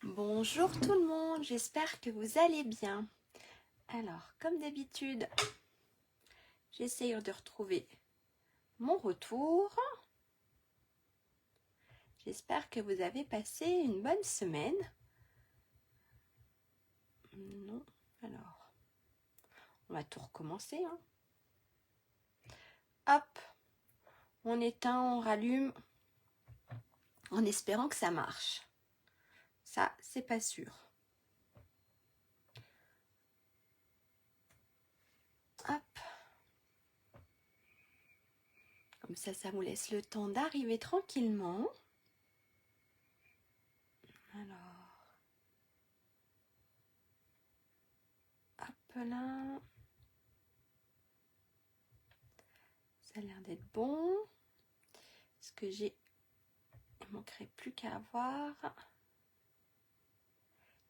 Bonjour tout le monde, j'espère que vous allez bien. Alors, comme d'habitude, j'essaye de retrouver mon retour. J'espère que vous avez passé une bonne semaine. Non, alors, on va tout recommencer. Hop, on éteint, on rallume, en espérant que ça marche. Ça, c'est pas sûr. Hop. Comme ça vous laisse le temps d'arriver tranquillement. Alors, hop là. Ça a l'air d'être bon. Ce que j'ai, il ne manquerait plus qu'à avoir.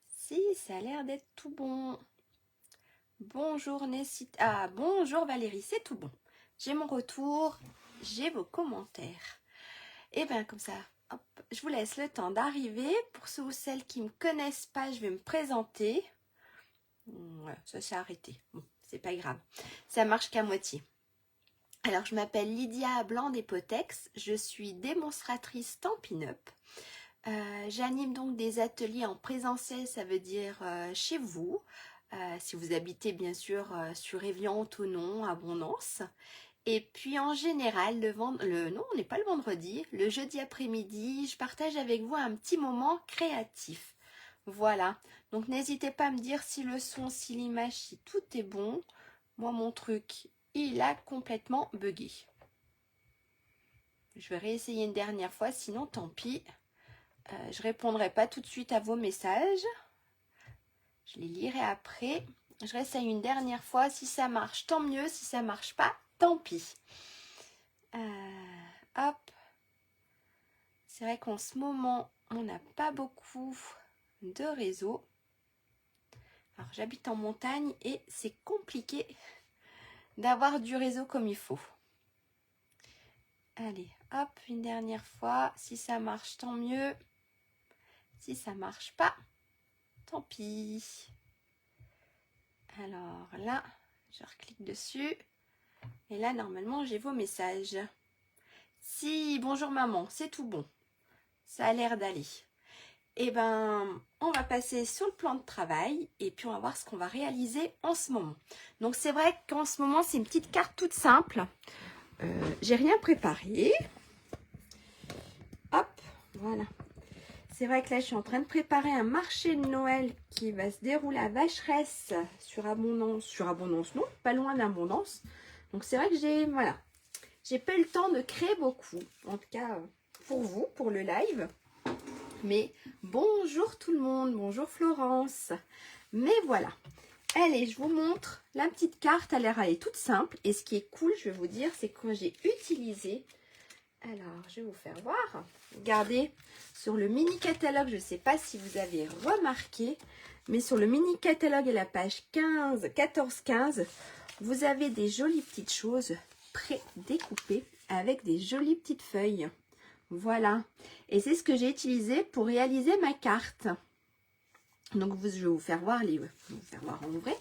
Si, ça a l'air d'être tout bon. Bonjour Nessit. Ah, bonjour Valérie, c'est tout bon. J'ai mon retour, j'ai vos commentaires. Et bien comme ça, hop, je vous laisse le temps d'arriver. Pour ceux ou celles qui ne me connaissent pas, je vais me présenter. Voilà, ça s'est arrêté. Bon, c'est pas grave. Ça marche qu'à moitié. Alors, je m'appelle Lydia Blanc des Potex. Je suis démonstratrice Stampin' Up. J'anime donc des ateliers en présentiel, ça veut dire chez vous. Si vous habitez bien sûr sur Évian, Thonon, Abondance. Et puis en général, non, on n'est pas le vendredi, le jeudi après-midi, je partage avec vous un petit moment créatif. Voilà, donc n'hésitez pas à me dire si le son, si l'image, si tout est bon. Moi, mon truc, il a complètement bugué. Je vais réessayer une dernière fois, sinon tant pis. Je répondrai pas tout de suite à vos messages. Je les lirai après. Je réessaye une dernière fois. Si ça marche, tant mieux. Si ça marche pas, tant pis. Hop. C'est vrai qu'en ce moment, on n'a pas beaucoup de réseau. Alors, j'habite en montagne et c'est compliqué d'avoir du réseau comme il faut. Allez, hop, une dernière fois. Si ça marche, tant mieux. Si ça marche pas, tant pis. Alors là, je reclique dessus. Et là, normalement, j'ai vos messages. Si, bonjour maman, c'est tout bon. Ça a l'air d'aller. Eh ben, on va passer sur le plan de travail et puis on va voir ce qu'on va réaliser en ce moment. Donc, c'est vrai qu'en ce moment, c'est une petite carte toute simple. J'ai rien préparé. Hop, voilà. C'est vrai que là, je suis en train de préparer un marché de Noël qui va se dérouler à Vacheresse sur Abondance, non, pas loin d'Abondance. Donc, c'est vrai que j'ai pas eu le temps de créer beaucoup, en tout cas pour vous, pour le live. Mais bonjour tout le monde, bonjour Florence. Mais voilà, allez, je vous montre la petite carte, elle est toute simple. Et ce qui est cool, je vais vous dire, c'est que j'ai utilisé... Alors, je vais vous faire voir. Regardez, sur le mini catalogue, je ne sais pas si vous avez remarqué, mais sur le mini catalogue à la page 14-15, vous avez des jolies petites choses pré-découpées avec des jolies petites feuilles. Voilà. Et c'est ce que j'ai utilisé pour réaliser ma carte. Donc, je vais vous faire voir en vrai.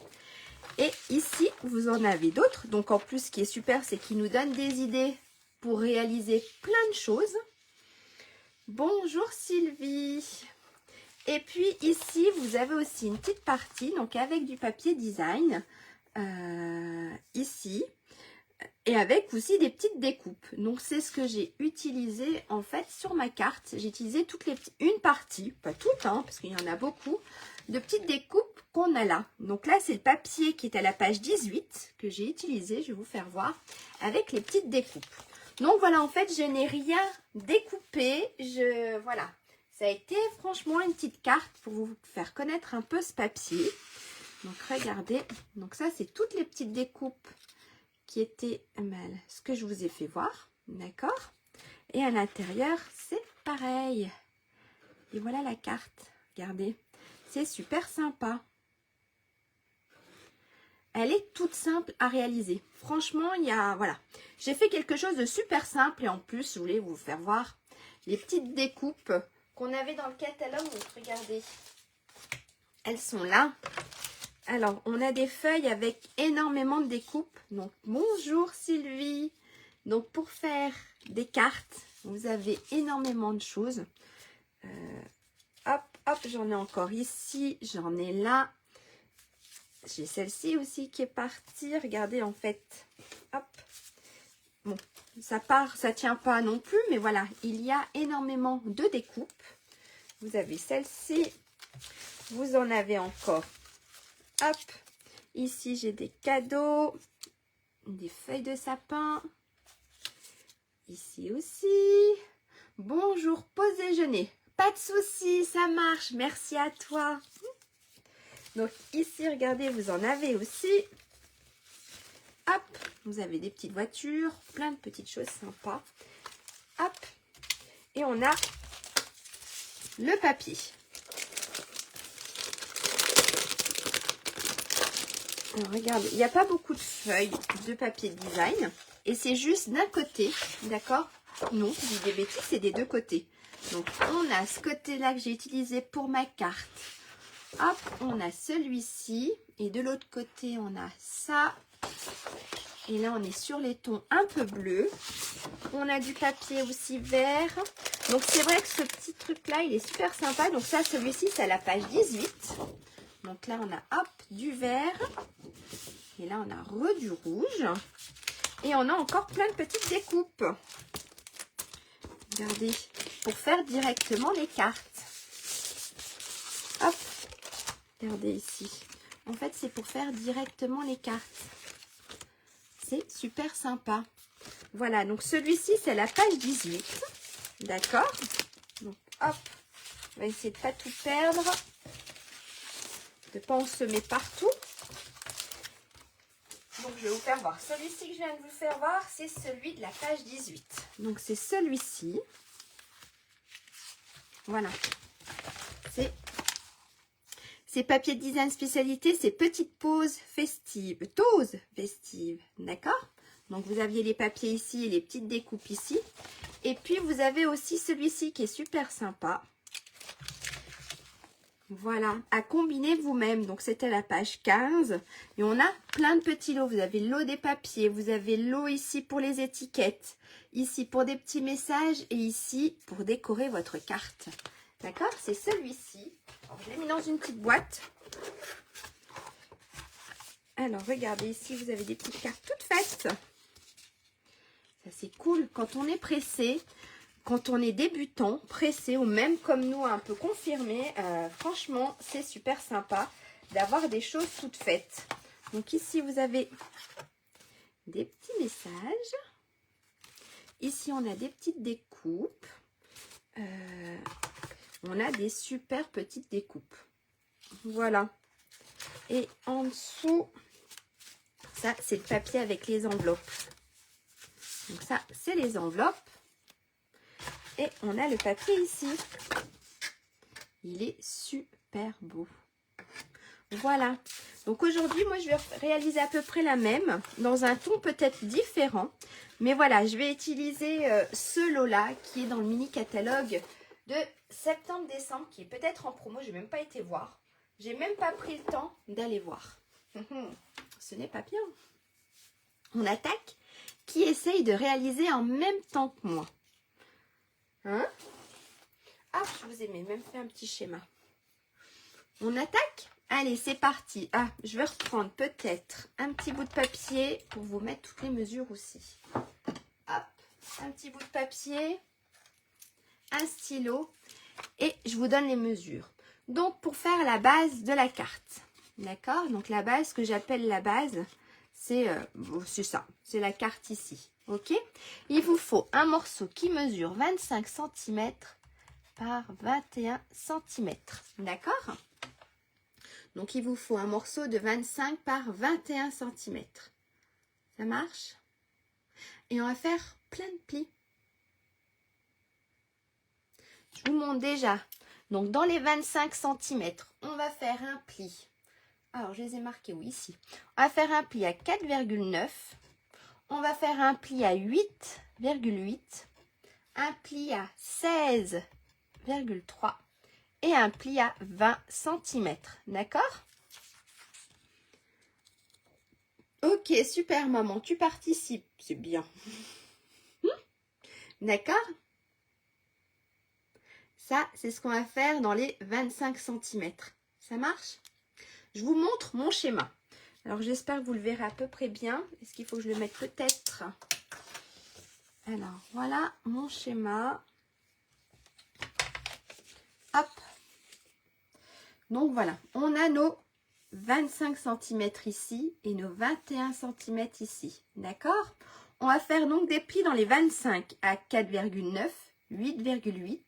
Et ici, vous en avez d'autres. Donc, en plus, ce qui est super, c'est qu'il nous donne des idées pour réaliser plein de choses. Bonjour Sylvie. Et puis ici, vous avez aussi une petite partie, donc avec du papier design, ici, et avec aussi des petites découpes. Donc c'est ce que j'ai utilisé en fait sur ma carte. J'ai utilisé une partie, pas toute, hein, parce qu'il y en a beaucoup, de petites découpes qu'on a là. Donc là, c'est le papier qui est à la page 18 que j'ai utilisé, je vais vous faire voir, avec les petites découpes. Donc voilà, en fait, je n'ai rien découpé. Voilà, ça a été franchement une petite carte pour vous faire connaître un peu ce papier. Donc regardez, donc ça c'est toutes les petites découpes qui étaient ce que je vous ai fait voir, d'accord? Et à l'intérieur, c'est pareil. Et voilà la carte, regardez, c'est super sympa. Elle est toute simple à réaliser. Franchement, voilà. J'ai fait quelque chose de super simple et en plus, je voulais vous faire voir les petites découpes qu'on avait dans le catalogue. Donc, regardez, elles sont là. Alors, on a des feuilles avec énormément de découpes. Donc, bonjour Sylvie. Donc, pour faire des cartes, vous avez énormément de choses. Hop, hop, j'en ai encore ici, j'en ai là. J'ai celle-ci aussi qui est partie. Regardez, en fait, hop. Bon, ça part, ça tient pas non plus, mais voilà, il y a énormément de découpes. Vous avez celle-ci. Vous en avez encore. Hop, ici j'ai des cadeaux, des feuilles de sapin. Ici aussi. Bonjour, pause déjeuner. Pas de souci, ça marche. Merci à toi. Donc ici, regardez, vous en avez aussi. Hop, vous avez des petites voitures, plein de petites choses sympas. Hop, et on a le papier. Alors, regardez, il n'y a pas beaucoup de feuilles de papier design. Et c'est juste d'un côté, d'accord? Non, je dis des bêtises, c'est des deux côtés. Donc, on a ce côté-là que j'ai utilisé pour ma carte. Hop, on a celui-ci. Et de l'autre côté, on a ça. Et là, on est sur les tons un peu bleus. On a du papier aussi vert. Donc, c'est vrai que ce petit truc-là, il est super sympa. Donc, ça, celui-ci, c'est à la page 18. Donc là, on a, hop, du vert. Et là, on a du rouge. Et on a encore plein de petites découpes. Regardez, pour faire directement les cartes. Hop, regardez ici. En fait, c'est pour faire directement les cartes. C'est super sympa. Voilà, donc celui-ci, c'est la page 18. D'accord? Donc, hop, on va essayer de ne pas tout perdre. De ne pas en semer partout. Donc, je vais vous faire voir. Celui-ci que je viens de vous faire voir, c'est celui de la page 18. Donc, c'est celui-ci. Voilà. C'est papier de design spécialité, c'est petite pause festive. Tose festive. D'accord? Donc, vous aviez les papiers ici et les petites découpes ici. Et puis, vous avez aussi celui-ci qui est super sympa. Voilà, à combiner vous-même. Donc, c'était la page 15. Et on a plein de petits lots. Vous avez l'eau des papiers. Vous avez l'eau ici pour les étiquettes. Ici pour des petits messages. Et ici pour décorer votre carte. D'accord? C'est celui-ci. Je l'ai mis dans une petite boîte. Alors, regardez. Ici, vous avez des petites cartes toutes faites. Ça, c'est cool. Quand on est pressé... Quand on est débutant, pressé ou même comme nous un peu confirmé, franchement, c'est super sympa d'avoir des choses toutes faites. Donc ici, vous avez des petits messages. Ici, on a des petites découpes. On a des super petites découpes. Voilà. Et en dessous, ça, c'est le papier avec les enveloppes. Donc ça, c'est les enveloppes. Et on a le papier ici. Il est super beau. Voilà. Donc aujourd'hui, moi, je vais réaliser à peu près la même. Dans un ton peut-être différent. Mais voilà, je vais utiliser ce lot-là qui est dans le mini catalogue de septembre-décembre. Qui est peut-être en promo. Je n'ai même pas été voir. J'ai même pas pris le temps d'aller voir. Ce n'est pas bien. On attaque. Qui essaye de réaliser en même temps que moi. Hein? Ah, je vous ai même fait un petit schéma. On attaque? Allez, c'est parti. Ah, je vais reprendre peut-être un petit bout de papier pour vous mettre toutes les mesures aussi. Hop, un petit bout de papier, un stylo et je vous donne les mesures. Donc, pour faire la base de la carte, d'accord? Donc, la base, ce que j'appelle la base, c'est ça, c'est la carte ici. Ok, il vous faut un morceau qui mesure 25 cm par 21 cm. D'accord? Donc, il vous faut un morceau de 25 par 21 cm. Ça marche? Et on va faire plein de plis. Je vous montre déjà. Donc, dans les 25 cm, on va faire un pli. Alors, je les ai marqués où? Ici. On va faire un pli à 4,9. On va faire un pli à 8,8, un pli à 16,8 4,3 et un pli à 20 cm. D'accord? Ok, super maman, tu participes. C'est bien. D'accord? Ça, c'est ce qu'on va faire dans les 25 cm. Ça marche? Je vous montre mon schéma. Alors, j'espère que vous le verrez à peu près bien. Est-ce qu'il faut que je le mette peut-être? Alors, voilà mon schéma. Hop. Donc, voilà. On a nos 25 cm ici et nos 21 cm ici. D'accord? On va faire donc des plis dans les 25 à 4,9, 8,8,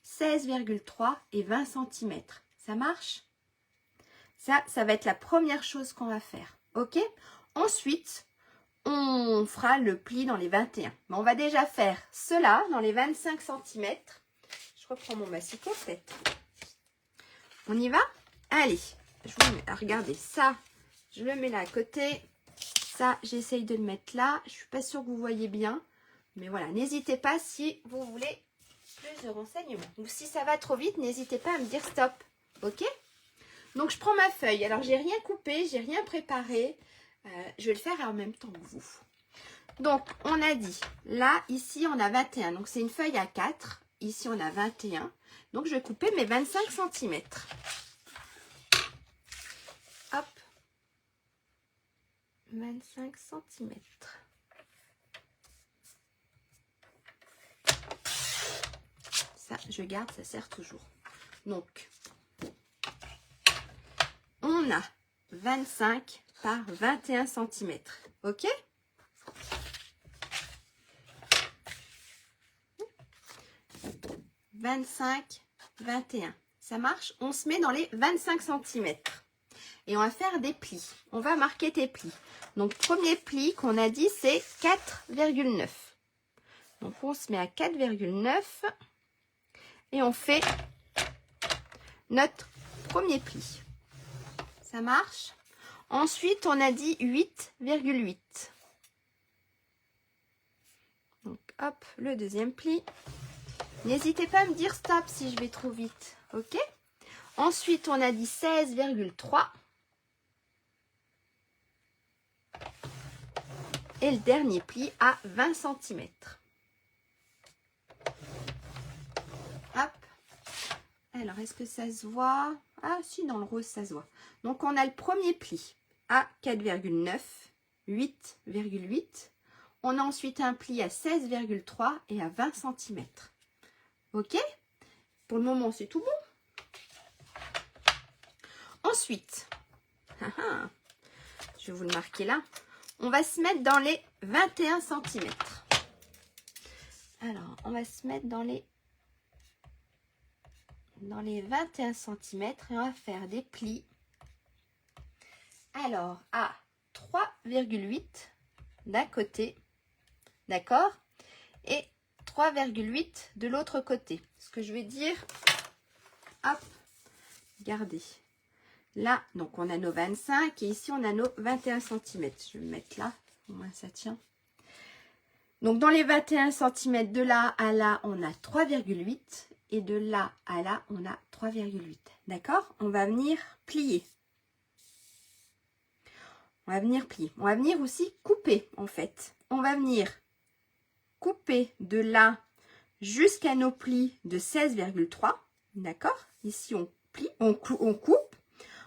16,3 et 20 cm. Ça marche? Ça va être la première chose qu'on va faire. Ok? Ensuite, on fera le pli dans les 21. Mais on va déjà faire cela dans les 25 cm. Je reprends mon massicot peut-être. On y va? Allez, je vous mets, regardez ça. Je le mets là à côté. Ça, j'essaye de le mettre là. Je ne suis pas sûre que vous voyez bien. Mais voilà, n'hésitez pas si vous voulez plus de renseignements. Ou si ça va trop vite, n'hésitez pas à me dire stop. Ok? Donc, je prends ma feuille. Alors, j'ai rien coupé, j'ai rien préparé. Je vais le faire en même temps que vous. Donc, on a dit, là, ici, on a 21. Donc, c'est une feuille à 4. Ici, on a 21. Donc, je vais couper mes 25 cm. Hop. 25 cm. Ça, je garde, ça sert toujours. Donc, on a 25 par 21 cm. Ok? « 25, 21. Ça marche? On se met dans les 25 cm. Et on va faire des plis. On va marquer tes plis. Donc, premier pli qu'on a dit, c'est 4,9. Donc, on se met à 4,9. Et on fait notre premier pli. Ça marche? Ensuite, on a dit 8,8. Donc, hop, le deuxième pli. N'hésitez pas à me dire stop si je vais trop vite. Ok? Ensuite, on a dit 16,3. Et le dernier pli à 20 cm. Hop. Alors, est-ce que ça se voit? Ah, si, dans le rose, ça se voit. Donc, on a le premier pli à 4,9, 8,8. On a ensuite un pli à 16,3 et à 20 cm. Ok? Pour le moment, c'est tout bon. Ensuite, je vais vous le marquer là. On va se mettre dans les 21 cm. Alors, on va se mettre dans les 21 cm et on va faire des plis. Alors, à 3,8 d'un côté, d'accord? Et 3,8 de l'autre côté. Ce que je vais dire, hop, regardez. Là, donc on a nos 25 et ici on a nos 21 cm. Je vais me mettre là, au moins ça tient. Donc dans les 21 cm de là à là, on a 3,8 et de là à là, on a 3,8. D'accord? On va venir plier. On va venir plier. On va venir aussi couper en fait. On va venir couper de là jusqu'à nos plis de 16,3. D'accord? Ici on plie, on coupe.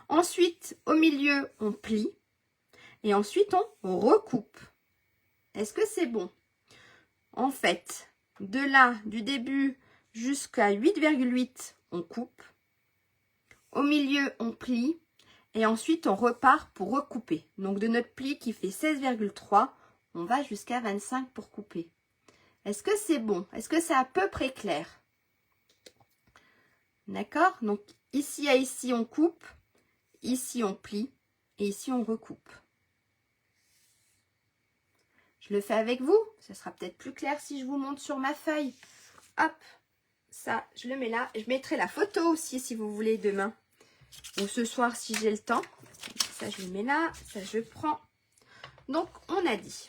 Ensuite, au milieu, on plie. Et ensuite, on recoupe. Est-ce que c'est bon? En fait, de là, du début jusqu'à 8,8, on coupe. Au milieu, on plie. Et ensuite, on repart pour recouper. Donc, de notre pli qui fait 16,3, on va jusqu'à 25 pour couper. Est-ce que c'est bon? Est-ce que c'est à peu près clair? D'accord? Donc, ici à ici, on coupe. Ici, on plie. Et ici, on recoupe. Je le fais avec vous. Ce sera peut-être plus clair si je vous montre sur ma feuille. Hop, ça, je le mets là. Je mettrai la photo aussi si vous voulez demain. Ou ce soir si j'ai le temps. Ça, je le mets là. Ça, je prends. Donc, on a dit.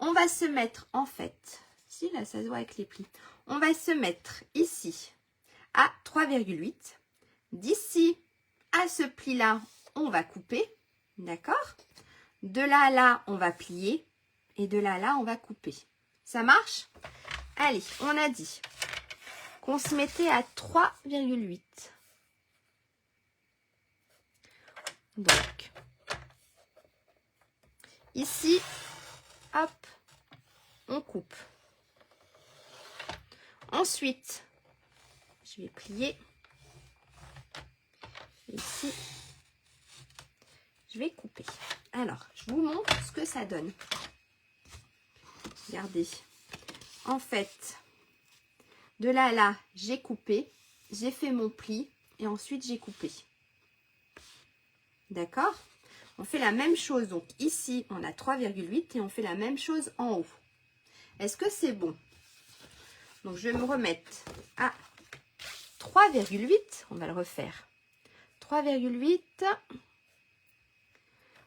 On va se mettre en fait. Si, là, ça se voit avec les plis. On va se mettre ici. 3,8. D'ici à ce pli-là, on va couper. D'accord? De là à là, on va plier. Et de là à là, on va couper. Ça marche? Allez, on a dit qu'on se mettait à 3,8. Donc, ici, hop, on coupe. Ensuite, je vais plier. Ici, je vais couper. Alors, je vous montre ce que ça donne. Regardez. En fait, de là à là, j'ai coupé. J'ai fait mon pli. Et ensuite, j'ai coupé. D'accord? On fait la même chose. Donc, ici, on a 3,8 et on fait la même chose en haut. Est-ce que c'est bon? Donc, je vais me remettre à 3,8. On va le refaire. 3,8.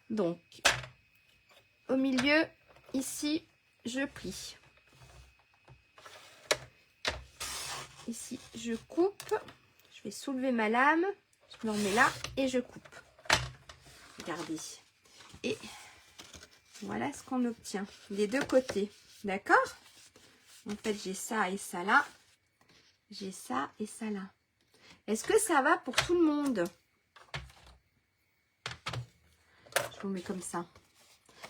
Donc, au milieu, ici, je plie. Ici, je coupe. Je vais soulever ma lame. Je me remets là et je coupe. Regardez. Et voilà ce qu'on obtient des deux côtés. D'accord? En fait, j'ai ça et ça là. J'ai ça et ça là. Est-ce que ça va pour tout le monde? Je vous mets comme ça.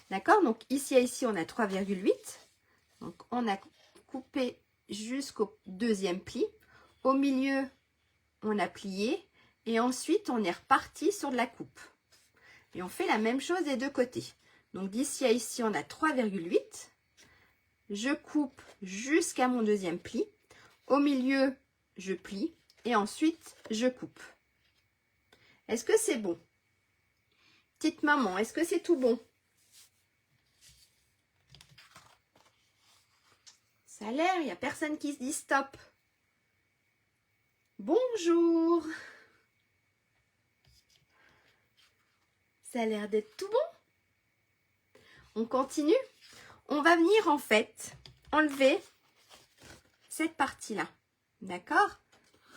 D'accord? Donc, ici et ici, on a 3,8. Donc, on a coupé jusqu'au deuxième pli. Au milieu, on a plié. Et ensuite, on est reparti sur de la coupe. Et on fait la même chose des deux côtés. Donc, d'ici à ici, on a 3,8. Je coupe jusqu'à mon deuxième pli. Au milieu, je plie. Et ensuite, je coupe. Est-ce que c'est bon? Petite maman, est-ce que c'est tout bon? Ça a l'air, il n'y a personne qui se dit stop. Bonjour. Ça a l'air d'être tout bon. On continue. On va venir en fait enlever cette partie-là. D'accord?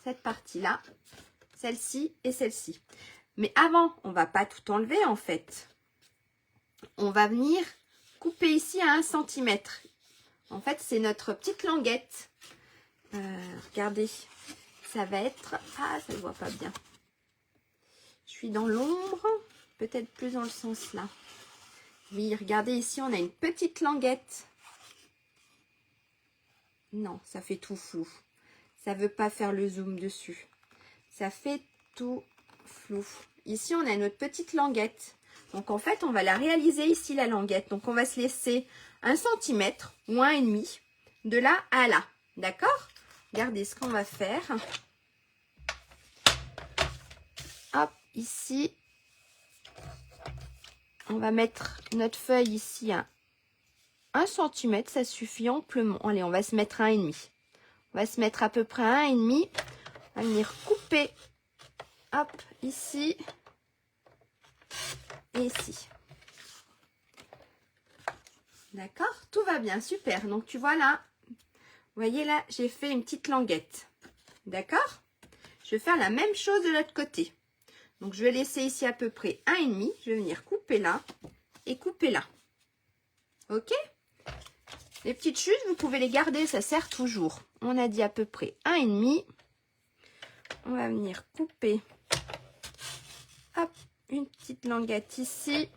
Cette partie-là, celle-ci et celle-ci. Mais avant, on ne va pas tout enlever en fait. On va venir couper ici à 1 cm. En fait, c'est notre petite languette. Regardez, ça va être... Ah, ça ne se voit pas bien. Je suis dans l'ombre, peut-être plus dans le sens là. Oui, regardez ici, on a une petite languette. Non, ça fait tout flou. Ça ne veut pas faire le zoom dessus. Ça fait tout flou. Ici, on a notre petite languette. Donc, en fait, on va la réaliser ici, la languette. Donc, on va se laisser 1 cm ou 1,5 de là à là. D'accord? Regardez ce qu'on va faire. Hop, ici. On va mettre notre feuille ici à 1 cm. Ça suffit amplement. Allez, on va se mettre à 1,5. On va se mettre à peu près à 1,5. On va venir couper. Hop, ici. Et ici. D'accord? Tout va bien, super. Donc, tu vois là, vous voyez là, j'ai fait une petite languette. D'accord? Je vais faire la même chose de l'autre côté. Donc, je vais laisser ici à peu près 1,5. Je vais venir couper là et couper là. Ok? Les petites chutes, vous pouvez les garder, ça sert toujours. On a dit à peu près 1,5. On va venir couper. Hop, une petite languette ici.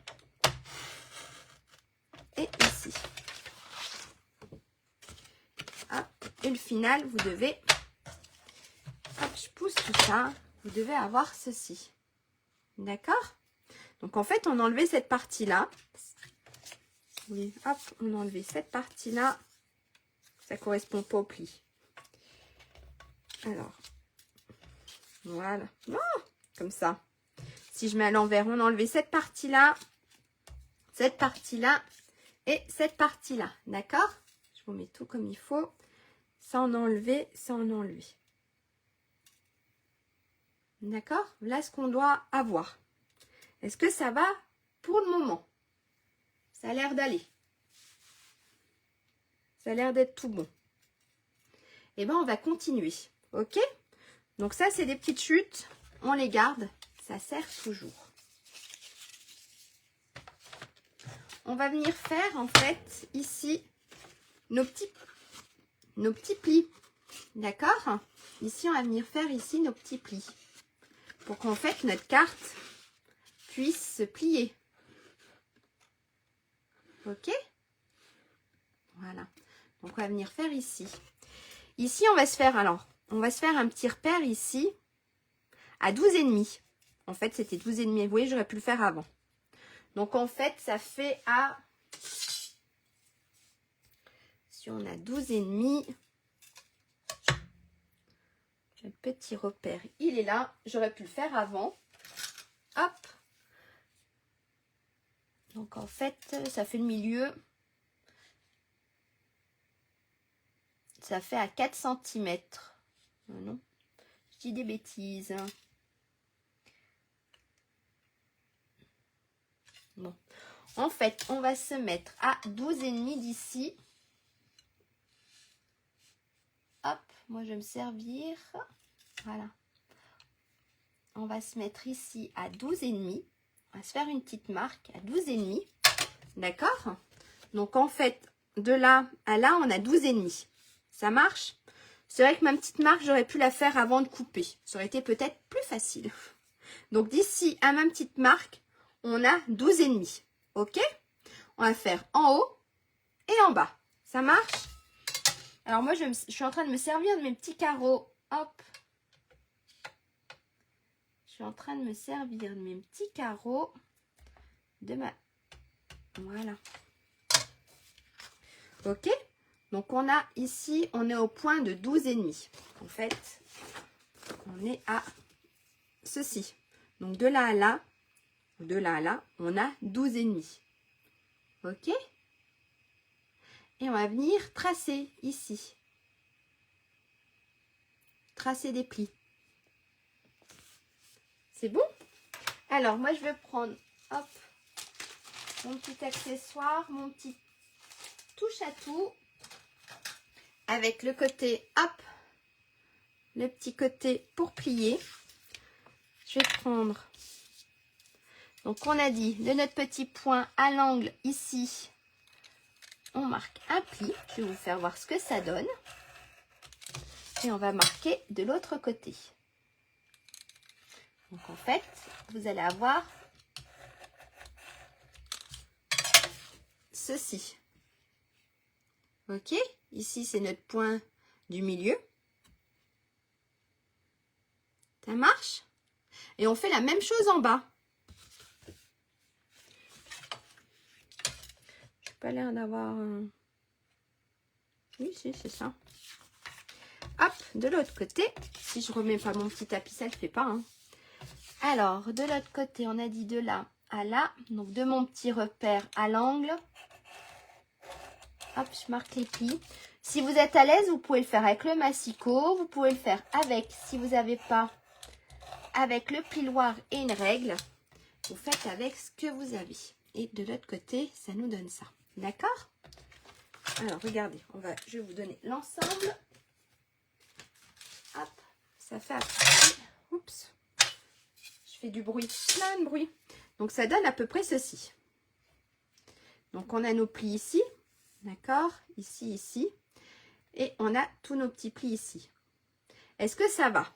Et ici. Hop, et le final, vous devez... Hop, je pousse tout ça. Vous devez avoir ceci. D'accord? Donc, en fait, on a enlevé cette partie-là. Oui, hop, on a enlevé cette partie-là. Ça ne correspond pas au pli. Alors, voilà. Oh, comme ça. Si je mets à l'envers, on a enlevé cette partie-là et cette partie-là. D'accord? Je vous mets tout comme il faut. Ça en enlever, ça en enlever. D'accord? Là, ce qu'on doit avoir. Est-ce que ça va pour le moment? Ça a l'air d'aller. Ça a l'air d'être tout bon. Et bien, on va continuer. Ok? Donc ça, c'est des petites chutes. On les garde. Ça sert toujours. On va venir faire, en fait, ici, nos petits plis. D'accord? Ici, on va venir faire ici nos petits plis. Pour qu'en fait, notre carte puisse se plier. Ok? Voilà. Donc, on va venir faire ici. Ici, on va se faire, alors, on va se faire un petit repère ici à 12,5. En fait, c'était 12,5. Vous voyez, j'aurais pu le faire avant. Donc, en fait, ça fait à... Si on a 12,5, le petit repère, il est là. J'aurais pu le faire avant. Hop. Donc, en fait, ça fait le milieu. Ça fait à 4 cm. Non, je dis des bêtises. Bon. En fait, on va se mettre à 12,5 d'ici. Hop, moi je vais me servir. Voilà. On va se mettre ici à 12,5. On va se faire une petite marque à 12,5. D'accord? Donc en fait, de là à là, on a 12,5. Ça marche? C'est vrai que ma petite marque, j'aurais pu la faire avant de couper. Ça aurait été peut-être plus facile. Donc d'ici à ma petite marque, on a 12,5. Ok? On va faire en haut et en bas. Ça marche? Alors moi, je suis en train de me servir de mes petits carreaux. Hop. Je suis en train de me servir de mes petits carreaux. De ma... Voilà. Ok? Donc on a ici, on est au point de 12,5. En fait, on est à ceci. Donc de là à là, on a 12,5. Ok? Et on va venir tracer ici. Tracer des plis. C'est bon? Alors moi je vais prendre, hop, mon petit accessoire, mon petit touche à tout. Avec le côté, hop, le petit côté pour plier. Je vais prendre, donc on a dit, de notre petit point à l'angle ici, on marque un pli. Je vais vous faire voir ce que ça donne. Et on va marquer de l'autre côté. Donc en fait, vous allez avoir ceci. Ok? Ici, c'est notre point du milieu. Ça marche? Et on fait la même chose en bas. Je n'ai pas l'air d'avoir... Oui, si, c'est ça. Hop, de l'autre côté. Si je remets pas mon petit tapis, ça ne le fait pas. Hein. Alors, de l'autre côté, on a dit de là à là. Donc, de mon petit repère à l'angle. Hop, je marque les plis. Si vous êtes à l'aise, vous pouvez le faire avec le massicot. Vous pouvez le faire avec, si vous n'avez pas, avec le plioir et une règle. Vous faites avec ce que vous avez. Et de l'autre côté, ça nous donne ça. D'accord? Alors, regardez, je vais vous donner l'ensemble. Hop, ça fait à peu près... Oups. Je fais du bruit, plein de bruit. Donc, ça donne à peu près ceci. Donc, on a nos plis ici. D'accord? Ici, ici. Et on a tous nos petits plis ici. Est-ce que ça va?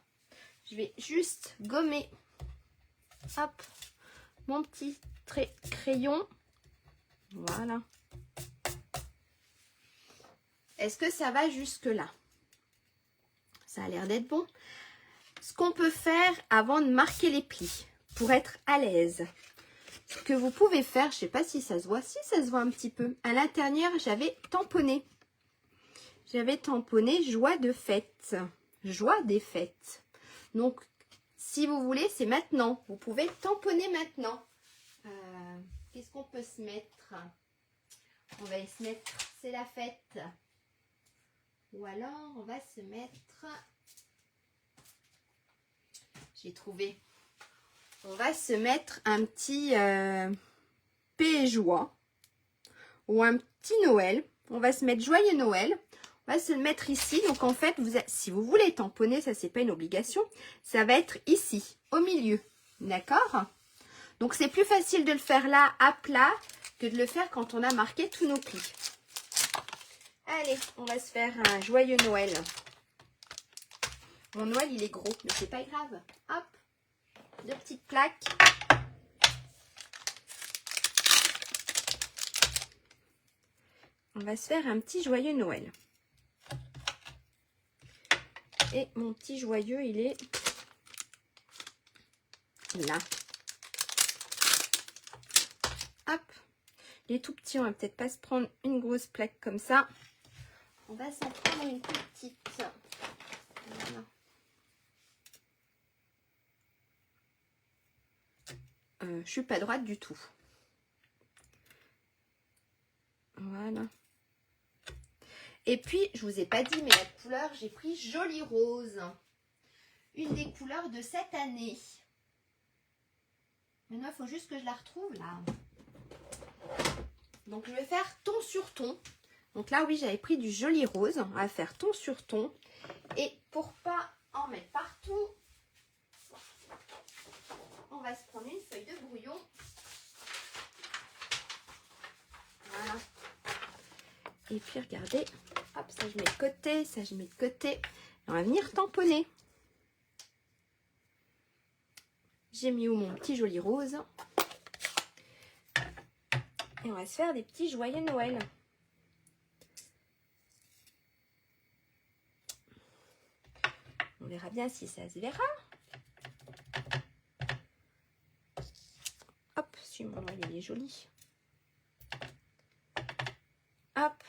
Je vais juste gommer. Hop. Mon petit crayon. Voilà. Est-ce que ça va jusque là? Ça a l'air d'être bon. Ce qu'on peut faire avant de marquer les plis, pour être à l'aise, ce que vous pouvez faire, je ne sais pas si ça se voit, si ça se voit un petit peu. À l'intérieur, j'avais tamponné. J'avais tamponné joie de fête. Joie des fêtes. Donc, si vous voulez, c'est maintenant. Vous pouvez tamponner maintenant. Qu'est-ce qu'on peut se mettre? On va se mettre, c'est la fête. Ou alors, on va se mettre... J'ai trouvé. On va se mettre un petit paix et joie. Ou un petit Noël. On va se mettre joyeux Noël. On va se le mettre ici. Donc en fait, si vous voulez tamponner, ça c'est pas une obligation. Ça va être ici, au milieu. D'accord? Donc c'est plus facile de le faire là, à plat, que de le faire quand on a marqué tous nos plis. Allez, on va se faire un joyeux Noël. Mon Noël, il est gros, mais c'est pas grave. Hop, 2 petites plaques. On va se faire un petit joyeux Noël. Et mon petit joyeux, il est là. Hop. Les tout petits, on va peut-être pas se prendre une grosse plaque comme ça. On va s'en prendre une petite. Voilà. Je suis pas droite du tout. Voilà. Et puis, je vous ai pas dit, mais la couleur, j'ai pris Joli Rose. Une des couleurs de cette année. Maintenant, il faut juste que je la retrouve là. Donc, je vais faire ton sur ton. Donc là, oui, j'avais pris du Joli Rose. On va faire ton sur ton. Et pour pas en mettre partout, on va se prendre une feuille de brouillon. Voilà. Et puis, regardez. Hop, ça je mets de côté, ça je mets de côté. On va venir tamponner. J'ai mis où mon petit Joli Rose. Et on va se faire des petits joyeux Noël. On verra bien si ça se verra. Hop, si mon Noël il est joli. Hop.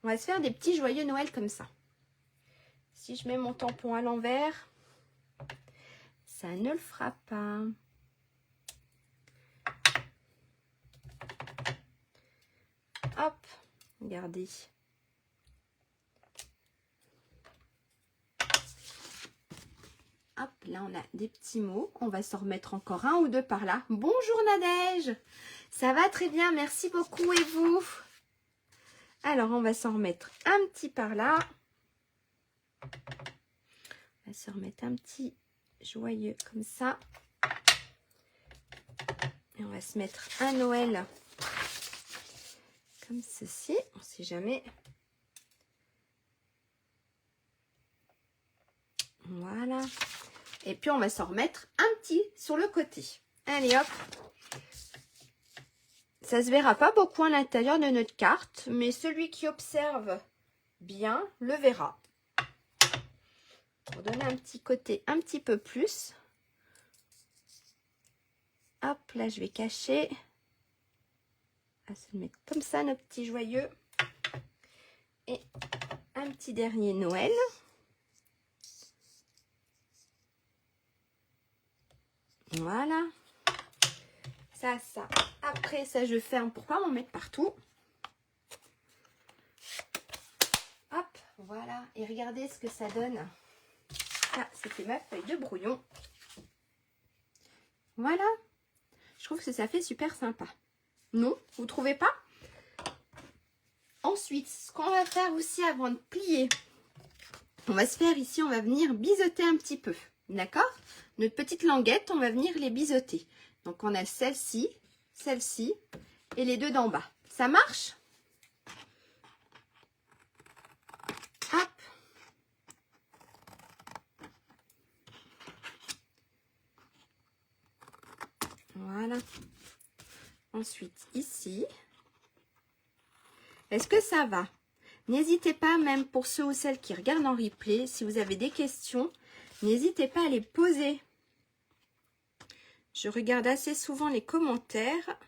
On va se faire des petits joyeux Noël comme ça. Si je mets mon tampon à l'envers, ça ne le fera pas. Hop, regardez. Hop, là on a des petits mots. On va s'en remettre encore un ou deux par là. Bonjour Nadège. Ça va très bien, merci beaucoup. Et vous? Alors, on va s'en remettre un petit par là. On va se remettre un petit joyeux comme ça. Et on va se mettre un Noël comme ceci. On ne sait jamais. Voilà. Et puis, on va s'en remettre un petit sur le côté. Allez, hop. Ça se verra pas beaucoup à l'intérieur de notre carte, mais celui qui observe bien le verra. Pour donner un petit côté un petit peu plus. Hop, là je vais cacher. On va se mettre comme ça nos petits joyeux. Et un petit dernier Noël. Voilà. Ça. Après, ça, je ferme pour pas m'en mettre partout. Hop, voilà. Et regardez ce que ça donne. Ça, c'était ma feuille de brouillon. Voilà. Je trouve que ça fait super sympa. Non, vous trouvez pas? Ensuite, ce qu'on va faire aussi avant de plier, on va se faire ici, on va venir biseauter un petit peu. D'accord? Notre petite languette, on va venir les biseauter. Donc, on a celle-ci et les deux d'en bas. Ça marche? Hop. Voilà. Ensuite, ici. Est-ce que ça va? N'hésitez pas, même pour ceux ou celles qui regardent en replay, si vous avez des questions, n'hésitez pas à les poser. Je regarde assez souvent les commentaires.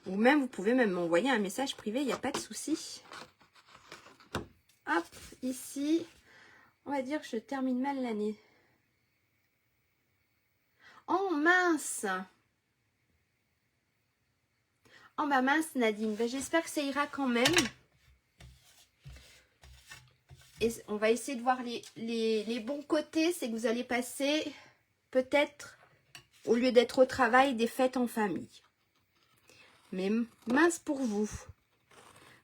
Ou même, vous pouvez même m'envoyer un message privé, il n'y a pas de souci. Hop, ici, on va dire que je termine mal l'année. Oh mince! Oh bah mince Nadine, bah, j'espère que ça ira quand même. Et on va essayer de voir les bons côtés, c'est que vous allez passer peut-être au lieu d'être au travail, des fêtes en famille. Mais mince pour vous.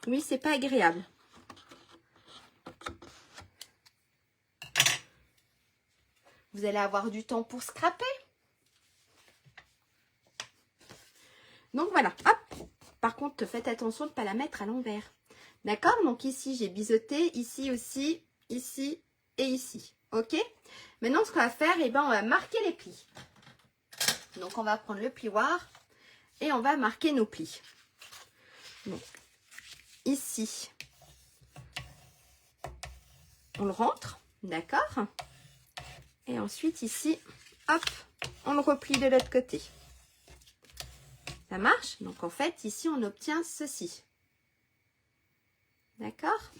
Oui, c'est pas agréable. Vous allez avoir du temps pour scraper. Donc voilà, hop. Par contre, faites attention de ne pas la mettre à l'envers. D'accord? Donc ici, j'ai biseauté, ici aussi, ici et ici. Ok? Maintenant, ce qu'on va faire, eh ben, on va marquer les plis. Donc, on va prendre le plioir et on va marquer nos plis. Donc, ici, on le rentre, d'accord? Et ensuite, ici, hop, on le replie de l'autre côté. Ça marche? Donc, en fait, ici, on obtient ceci. D'accord?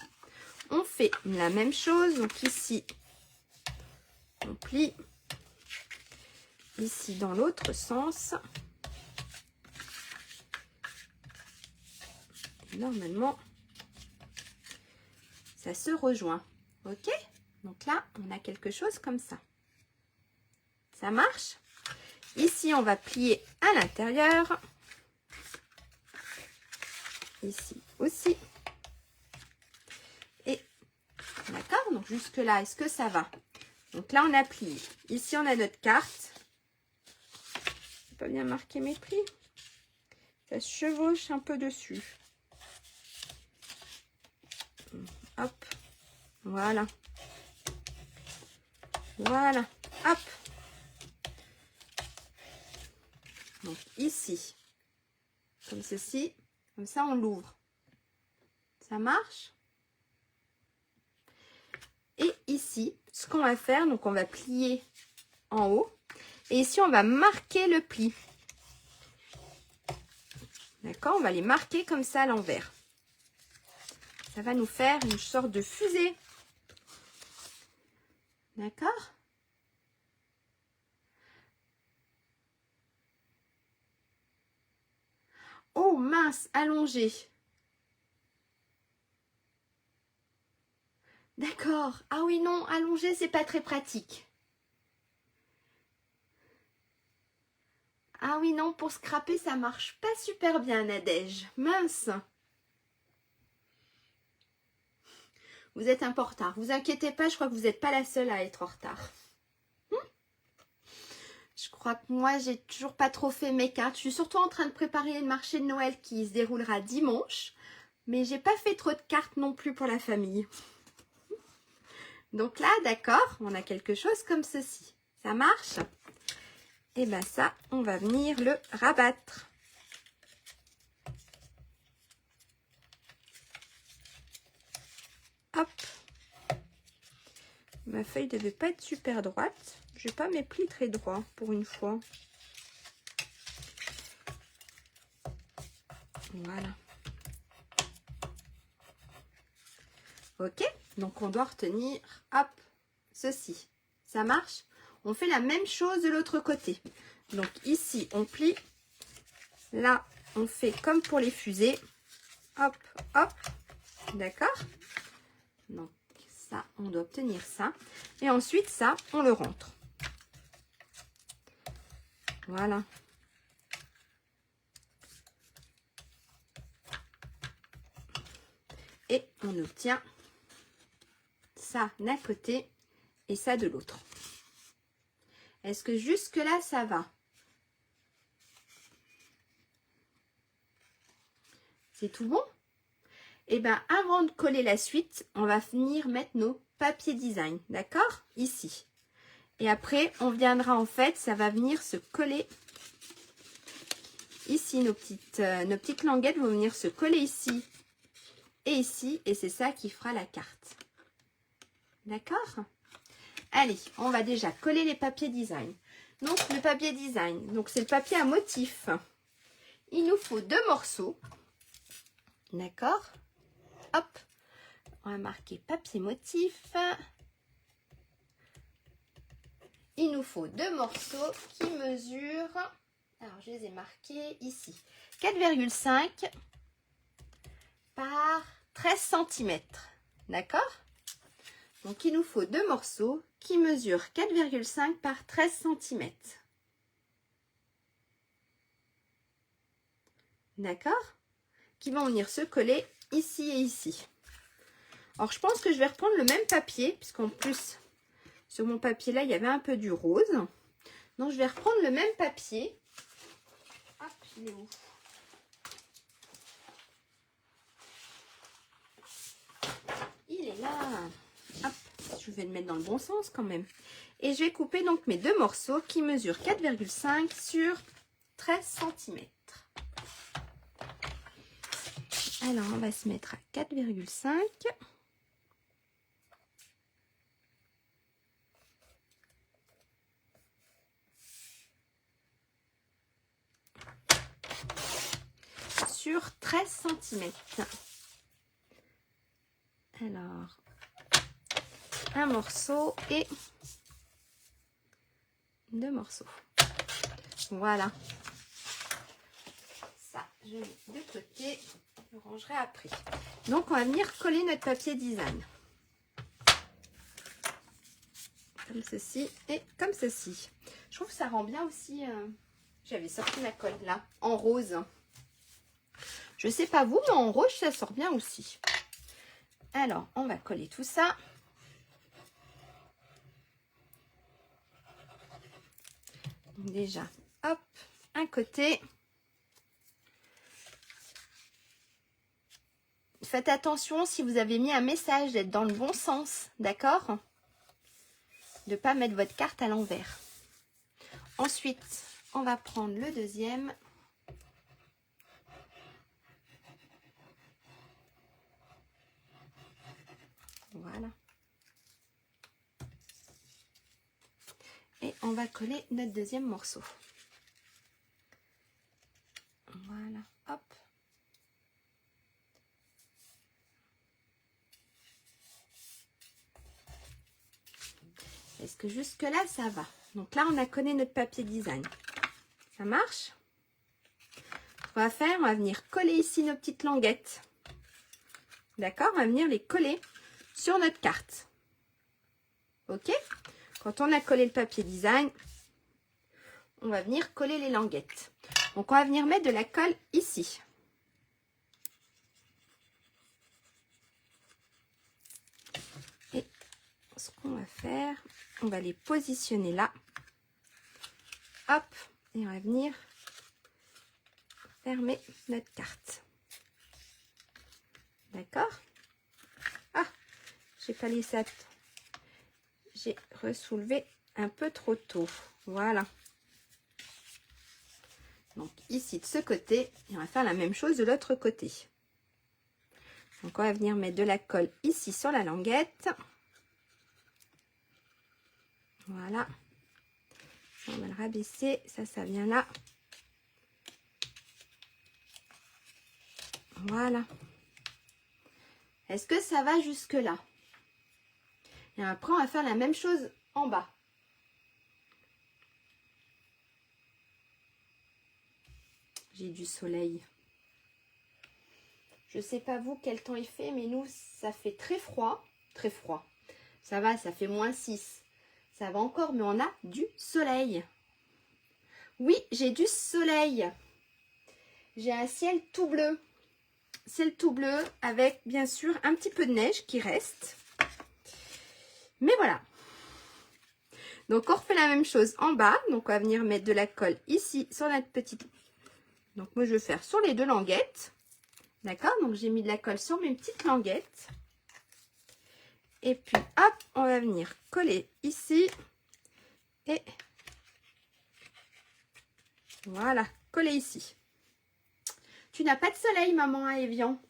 On fait la même chose. Donc, ici, on plie. Ici, dans l'autre sens. Et normalement, ça se rejoint. Ok? Donc là, on a quelque chose comme ça. Ça marche? Ici, on va plier à l'intérieur. Ici aussi. Et d'accord? Donc jusque là, est-ce que ça va? Donc là, on a plié. Ici, on a notre carte. Je n'ai pas bien marqué mes plis. Ça se chevauche un peu dessus. Hop. Voilà. Voilà. Hop. Donc ici, comme ceci. Comme ça, on l'ouvre. Ça marche? Et ici, ce qu'on va faire, donc on va plier en haut. Et ici, on va marquer le pli. D'accord? On va les marquer comme ça à l'envers. Ça va nous faire une sorte de fusée. D'accord? Oh mince, allongé. D'accord. Ah oui, non, allongé, c'est pas très pratique. Ah oui, non, pour scraper, ça marche pas super bien, Nadège. Mince. Vous êtes un peu en retard. Vous inquiétez pas, je crois que vous n'êtes pas la seule à être en retard. Je crois que moi, j'ai toujours pas trop fait mes cartes. Je suis surtout en train de préparer le marché de Noël qui se déroulera dimanche. Mais j'ai pas fait trop de cartes non plus pour la famille. Donc là, d'accord, on a quelque chose comme ceci. Ça marche? Et bien ça, on va venir le rabattre. Hop. Ma feuille devait pas être super droite. Je n'ai pas mes plis très droits pour une fois. Voilà. Ok, donc on doit retenir, hop, ceci. Ça marche? On fait la même chose de l'autre côté. Donc ici, on plie. Là, on fait comme pour les fusées. Hop, hop. D'accord? Donc ça, on doit obtenir ça. Et ensuite, ça, on le rentre. Voilà. Et on obtient ça d'un côté et ça de l'autre. Est-ce que jusque là, ça va? C'est tout bon? Et bien, avant de coller la suite, on va venir mettre nos papiers design, d'accord? Ici. Et après, on viendra en fait, ça va venir se coller ici. Nos petites languettes vont venir se coller ici et ici. Et c'est ça qui fera la carte. D'accord? Allez, on va déjà coller les papiers design. Donc, le papier design, donc c'est le papier à motif. Il nous faut 2 morceaux. D'accord? Hop, on va marquer papier motif. Il nous faut 2 morceaux qui mesurent, alors je les ai marqués ici, 4,5 par 13 cm. D'accord? Donc il nous faut 2 morceaux qui mesurent 4,5 par 13 cm. d'accord, qui vont venir se coller ici et ici. Alors, je pense que je vais reprendre le même papier, puisqu'en plus, sur mon papier là, il y avait un peu du rose. Donc, je vais reprendre le même papier. Hop, il est où? Il est là. Hop, je vais le mettre dans le bon sens quand même. Et je vais couper donc mes deux morceaux qui mesurent 4,5 sur 13 cm. Alors, on va se mettre à 4,5. Sur 13 cm. Alors, un morceau et deux morceaux. Voilà. Ça, je mets de côté. Je rangerai après. Donc, on va venir coller notre papier design. Comme ceci et comme ceci. Je trouve que ça rend bien aussi. J'avais sorti la colle là, en rose. Je sais pas vous, mais en rose, ça sort bien aussi. Alors, on va coller tout ça. Déjà, hop, un côté. Faites attention si vous avez mis un message d'être dans le bon sens, d'accord? De ne pas mettre votre carte à l'envers. Ensuite, on va prendre le deuxième. Voilà. Et on va coller notre deuxième morceau. Voilà, hop. Est-ce que jusque-là, ça va? Donc là, on a collé notre papier design. Ça marche? Ce qu'on va faire, on va venir coller ici nos petites languettes. D'accord? On va venir les coller sur notre carte. Ok? Quand on a collé le papier design, on va venir coller les languettes. Donc, on va venir mettre de la colle ici. Et ce qu'on va faire, on va les positionner là. Hop, et on va venir fermer notre carte. D'accord? Ah, j'ai pas laissé. J'ai ressoulevé un peu trop tôt. Voilà. Donc ici de ce côté, et on va faire la même chose de l'autre côté. Donc on va venir mettre de la colle ici sur la languette. Voilà. On va le rabaisser. Ça vient là. Voilà. Est-ce que ça va jusque là? Et après, on va faire la même chose en bas. J'ai du soleil. Je sais pas vous quel temps il fait, mais nous, ça fait très froid. Très froid. Ça va, ça fait -6. Ça va encore, mais on a du soleil. Oui, j'ai du soleil. J'ai un ciel tout bleu. Ciel tout bleu avec, bien sûr, un petit peu de neige qui reste. Mais voilà. Donc, on refait la même chose en bas. Donc, on va venir mettre de la colle ici sur notre petite... Donc, moi, je vais faire sur les deux languettes. D'accord? Donc, j'ai mis de la colle sur mes petites languettes. Et puis, hop, on va venir coller ici. Et voilà, coller ici. Tu n'as pas de soleil, maman, à Évian?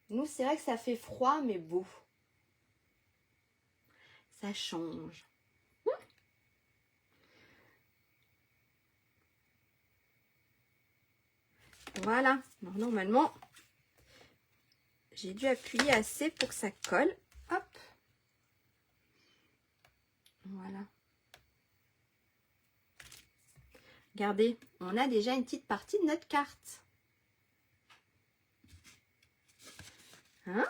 Nous, c'est vrai que ça fait froid, mais beau. Ça change. Voilà. Alors, normalement, j'ai dû appuyer assez pour que ça colle. Hop. Voilà. Regardez, on a déjà une petite partie de notre carte. Hein?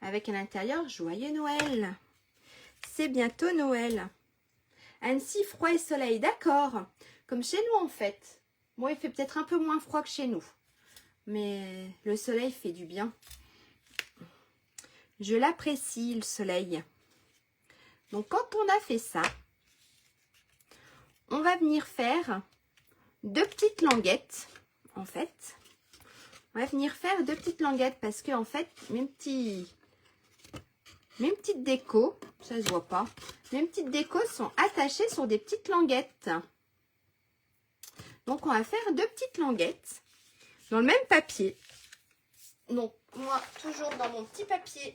Avec à l'intérieur, joyeux Noël. C'est bientôt Noël. Annecy, froid et soleil, d'accord. comme chez nous en fait. Bon, il fait peut-être un peu moins froid que chez nous. Mais le soleil fait du bien. Je l'apprécie, le soleil. Donc, quand on a fait ça, on va venir faire 2 petites languettes, en fait. On va venir faire 2 petites languettes parce que, en fait, mes petites décos, ça se voit pas, mes petites décos sont attachées sur des petites languettes. Donc, on va faire 2 petites languettes dans le même papier. Donc, moi, toujours dans mon petit papier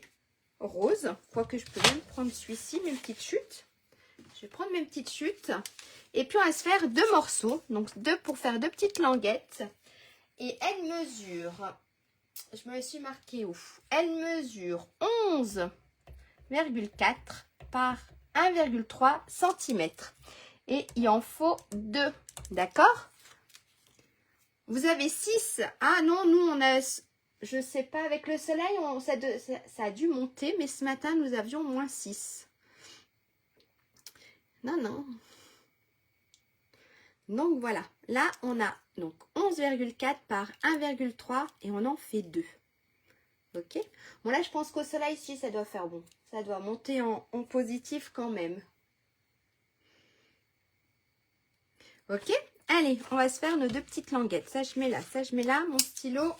rose, quoique je peux même prendre celui-ci, mes petites chutes. Je vais prendre mes petites chutes. Et puis, on va se faire 2 morceaux. Donc, 2 pour faire 2 petites languettes. Et elle mesure, je me le suis marqué où? Elle mesure 11,4 par 1,3 cm. Et il en faut 2. D'accord? Vous avez 6. Ah non, nous, on a... Je sais pas, avec le soleil, ça a dû monter. Mais ce matin, nous avions moins 6. Non, non. Donc, voilà. Là, on a donc 11,4 par 1,3 et on en fait 2. Ok? Bon, là, je pense qu'au soleil, ici, ça doit faire bon. Ça doit monter en positif quand même. Ok? Allez, on va se faire nos 2 petites languettes. Ça, je mets là. Ça, je mets là. Mon stylo.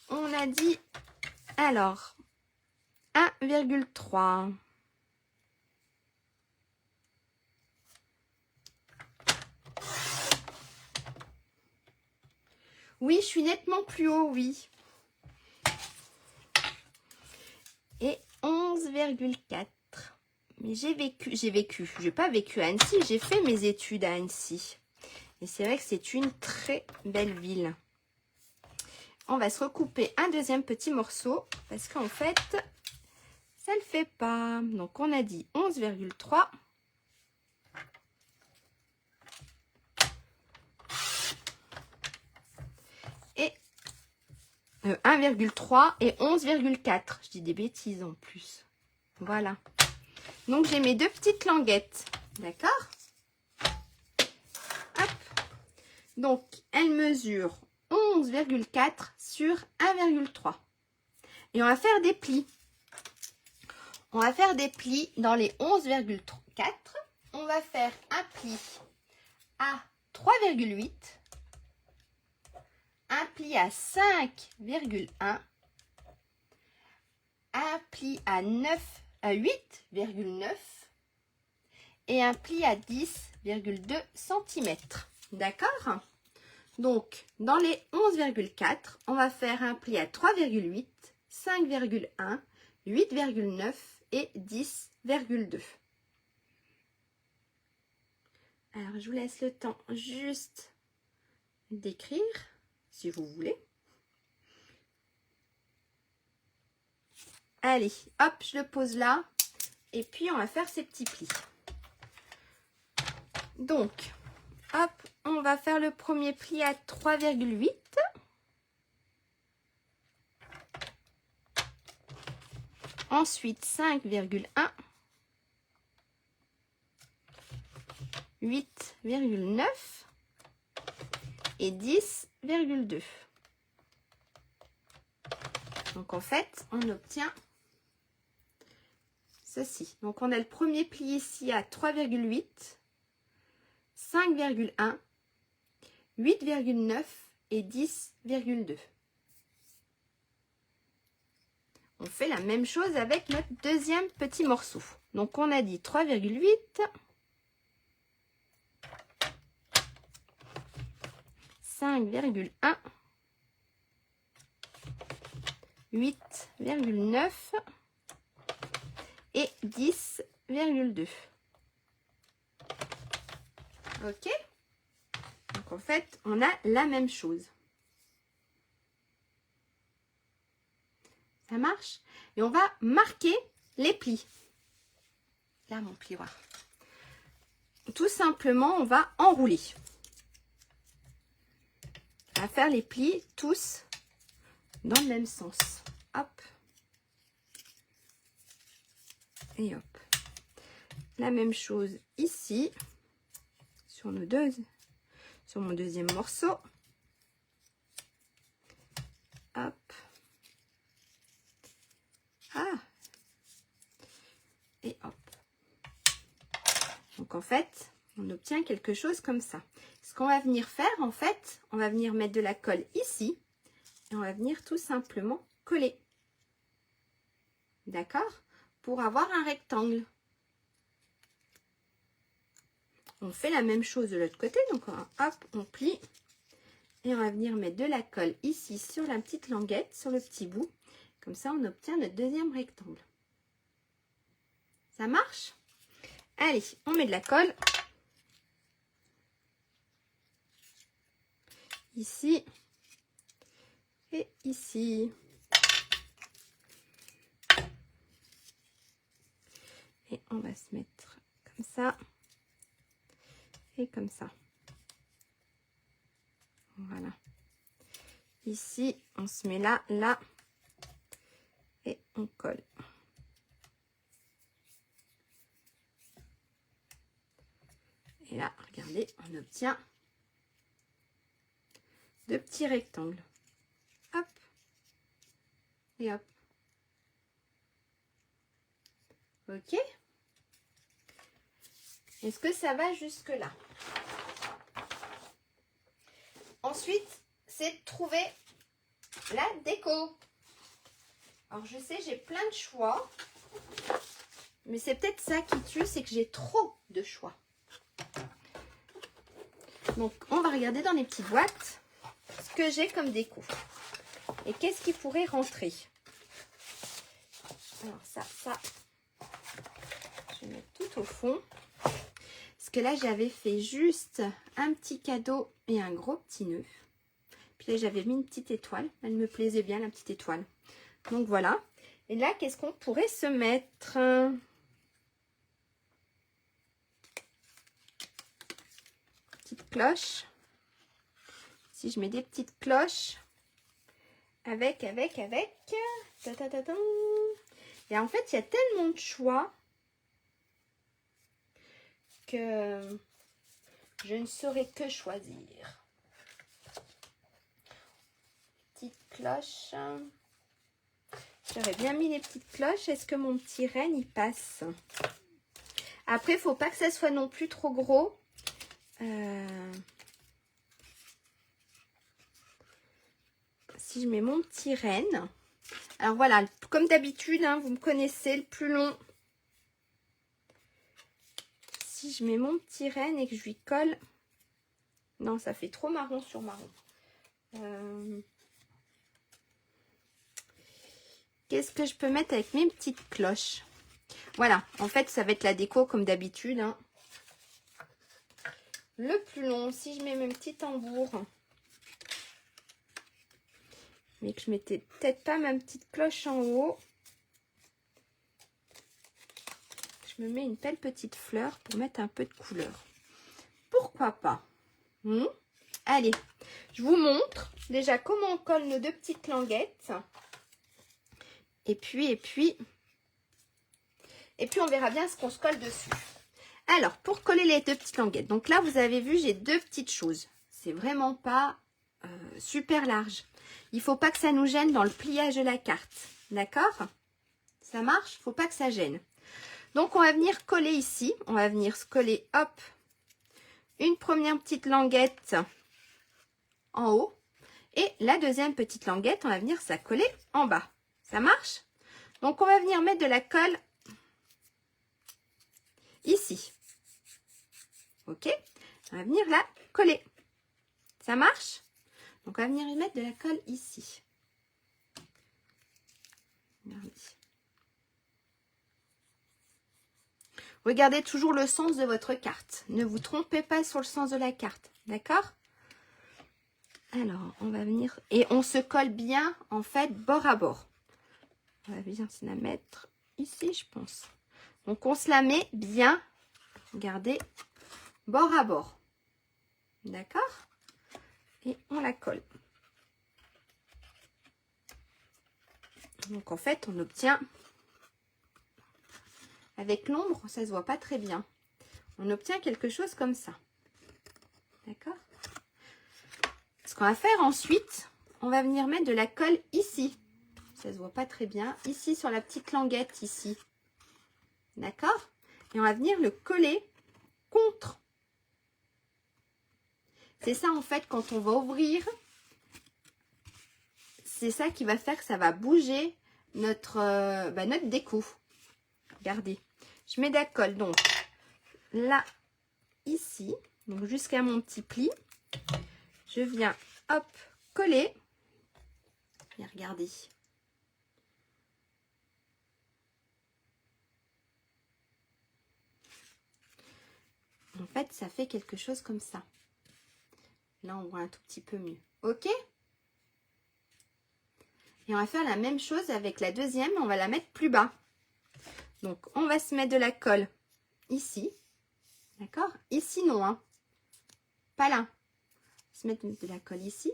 On a dit, alors, 1,3. Oui, je suis nettement plus haut, oui. Et 11,4. Mais j'ai vécu, j'ai pas vécu à Annecy, j'ai fait mes études à Annecy. Et c'est vrai que c'est une très belle ville. On va se recouper un deuxième petit morceau parce qu'en fait, ça le fait pas. Donc, on a dit 11,3. Et 1,3 et 11,4. Je dis des bêtises en plus. Voilà. Donc, j'ai mes 2 petites languettes. D'accord? Hop. Donc, elle mesure 11,4 sur 1,3. Et on va faire des plis. On va faire des plis dans les 11,4. On va faire un pli à 3,8. Un pli à 5,1. Un pli à 8,9. Et un pli à 10,2 cm. D'accord? Donc, dans les 11,4, on va faire un pli à 3,8, 5,1, 8,9 et 10,2. Alors, je vous laisse le temps juste d'écrire, si vous voulez. Allez, hop, je le pose là. Et puis, on va faire ces petits plis. Donc, hop, on va faire le premier pli à 3,8. Ensuite, 5,1. 8,9 et 10,2. Donc, en fait, on obtient ceci. Donc, on a le premier pli ici à 3,8, 5,1, 8,9 et 10,2. On fait la même chose avec notre deuxième petit morceau. Donc, on a dit 3,8, 5,1, 8,9 et 10,2. Ok? Donc en fait, on a la même chose. Ça marche? Et on va marquer les plis. Là, mon plioir. Tout simplement, on va enrouler. On va faire les plis tous dans le même sens. Hop. Et hop. La même chose ici. sur mon deuxième morceau. Hop. Ah. Et hop. Donc en fait, on obtient quelque chose comme ça. Ce qu'on va venir faire, en fait, on va venir mettre de la colle ici. Et on va venir tout simplement coller. D'accord? Pour avoir un rectangle. On fait la même chose de l'autre côté. Donc hop, on plie. Et on va venir mettre de la colle ici sur la petite languette, sur le petit bout. Comme ça, on obtient notre deuxième rectangle. Ça marche? Allez, on met de la colle. Ici. Et ici. Et on va se mettre comme ça. Et comme ça. Voilà. Ici, on se met là, là. Et on colle. Et là, regardez, on obtient deux petits rectangles. Hop. Et hop. Ok. Est-ce que ça va jusque-là? Ensuite, c'est de trouver la déco. Alors, je sais, j'ai plein de choix. Mais c'est peut-être ça qui tue, c'est que j'ai trop de choix. Donc, on va regarder dans les petites boîtes ce que j'ai comme déco. Et qu'est-ce qui pourrait rentrer? Alors, ça, je vais mettre tout au fond. Parce que là, j'avais fait juste un petit cadeau et un gros petit nœud. Puis là, j'avais mis une petite étoile. Elle me plaisait bien, la petite étoile. Donc, voilà. Et là, qu'est-ce qu'on pourrait se mettre? Petite cloche. Si je mets des petites cloches. Avec. Ta, ta, ta, ta. Et en fait, il y a tellement de choix que je ne saurais que choisir. Petite cloche. J'aurais bien mis les petites cloches. Est-ce que mon petit renne y passe? Après, il ne faut pas que ça soit non plus trop gros. Si je mets mon petit renne. Alors voilà, comme d'habitude, hein, vous me connaissez, le plus long. Si je mets mon petit renne et que je lui colle. Non, ça fait trop marron sur marron. Qu'est-ce que je peux mettre avec mes petites cloches? Voilà, en fait, ça va être la déco comme d'habitude. Hein. Le plus long, si je mets mes petits tambours, mais que je mettais peut-être pas ma petite cloche en haut, je me mets une belle petite fleur pour mettre un peu de couleur. Pourquoi pas? Allez, je vous montre déjà comment on colle nos deux petites languettes. Et puis, on verra bien ce qu'on se colle dessus. Alors, pour coller les deux petites languettes, donc là, vous avez vu, j'ai deux petites choses. C'est vraiment pas super large. Il ne faut pas que ça nous gêne dans le pliage de la carte. D'accord? Ça marche? Il ne faut pas que ça gêne. Donc, on va venir coller ici. On va venir se coller, hop, une première petite languette en haut. Et la deuxième petite languette, on va venir ça coller en bas. Ça marche? Donc, on va venir mettre de la colle ici. Ok? On va venir la coller. Ça marche? Donc, on va venir y mettre de la colle ici. Regardez toujours le sens de votre carte. Ne vous trompez pas sur le sens de la carte. D'accord? Alors, on va venir... Et on se colle bien, en fait, bord à bord. On va bien se la mettre ici, je pense. Donc, on se la met bien, regardez, bord à bord. D'accord? Et on la colle. Donc, en fait, on obtient... Avec l'ombre, ça se voit pas très bien. On obtient quelque chose comme ça. D'accord? Ce qu'on va faire ensuite, on va venir mettre de la colle ici. Ça se voit pas très bien. Ici, sur la petite languette, ici. D'accord? Et on va venir le coller contre. C'est ça, en fait, quand on va ouvrir, c'est ça qui va faire que ça va bouger notre déco. Regardez. Je mets de la colle, donc, là, ici, donc jusqu'à mon petit pli. Je viens, hop, coller. Et regardez. En fait, ça fait quelque chose comme ça. Là, on voit un tout petit peu mieux. Ok? Et on va faire la même chose avec la deuxième. On va la mettre plus bas. Donc, on va se mettre de la colle ici. D'accord? Ici, non. Hein. Pas là. Se mettre de la colle ici.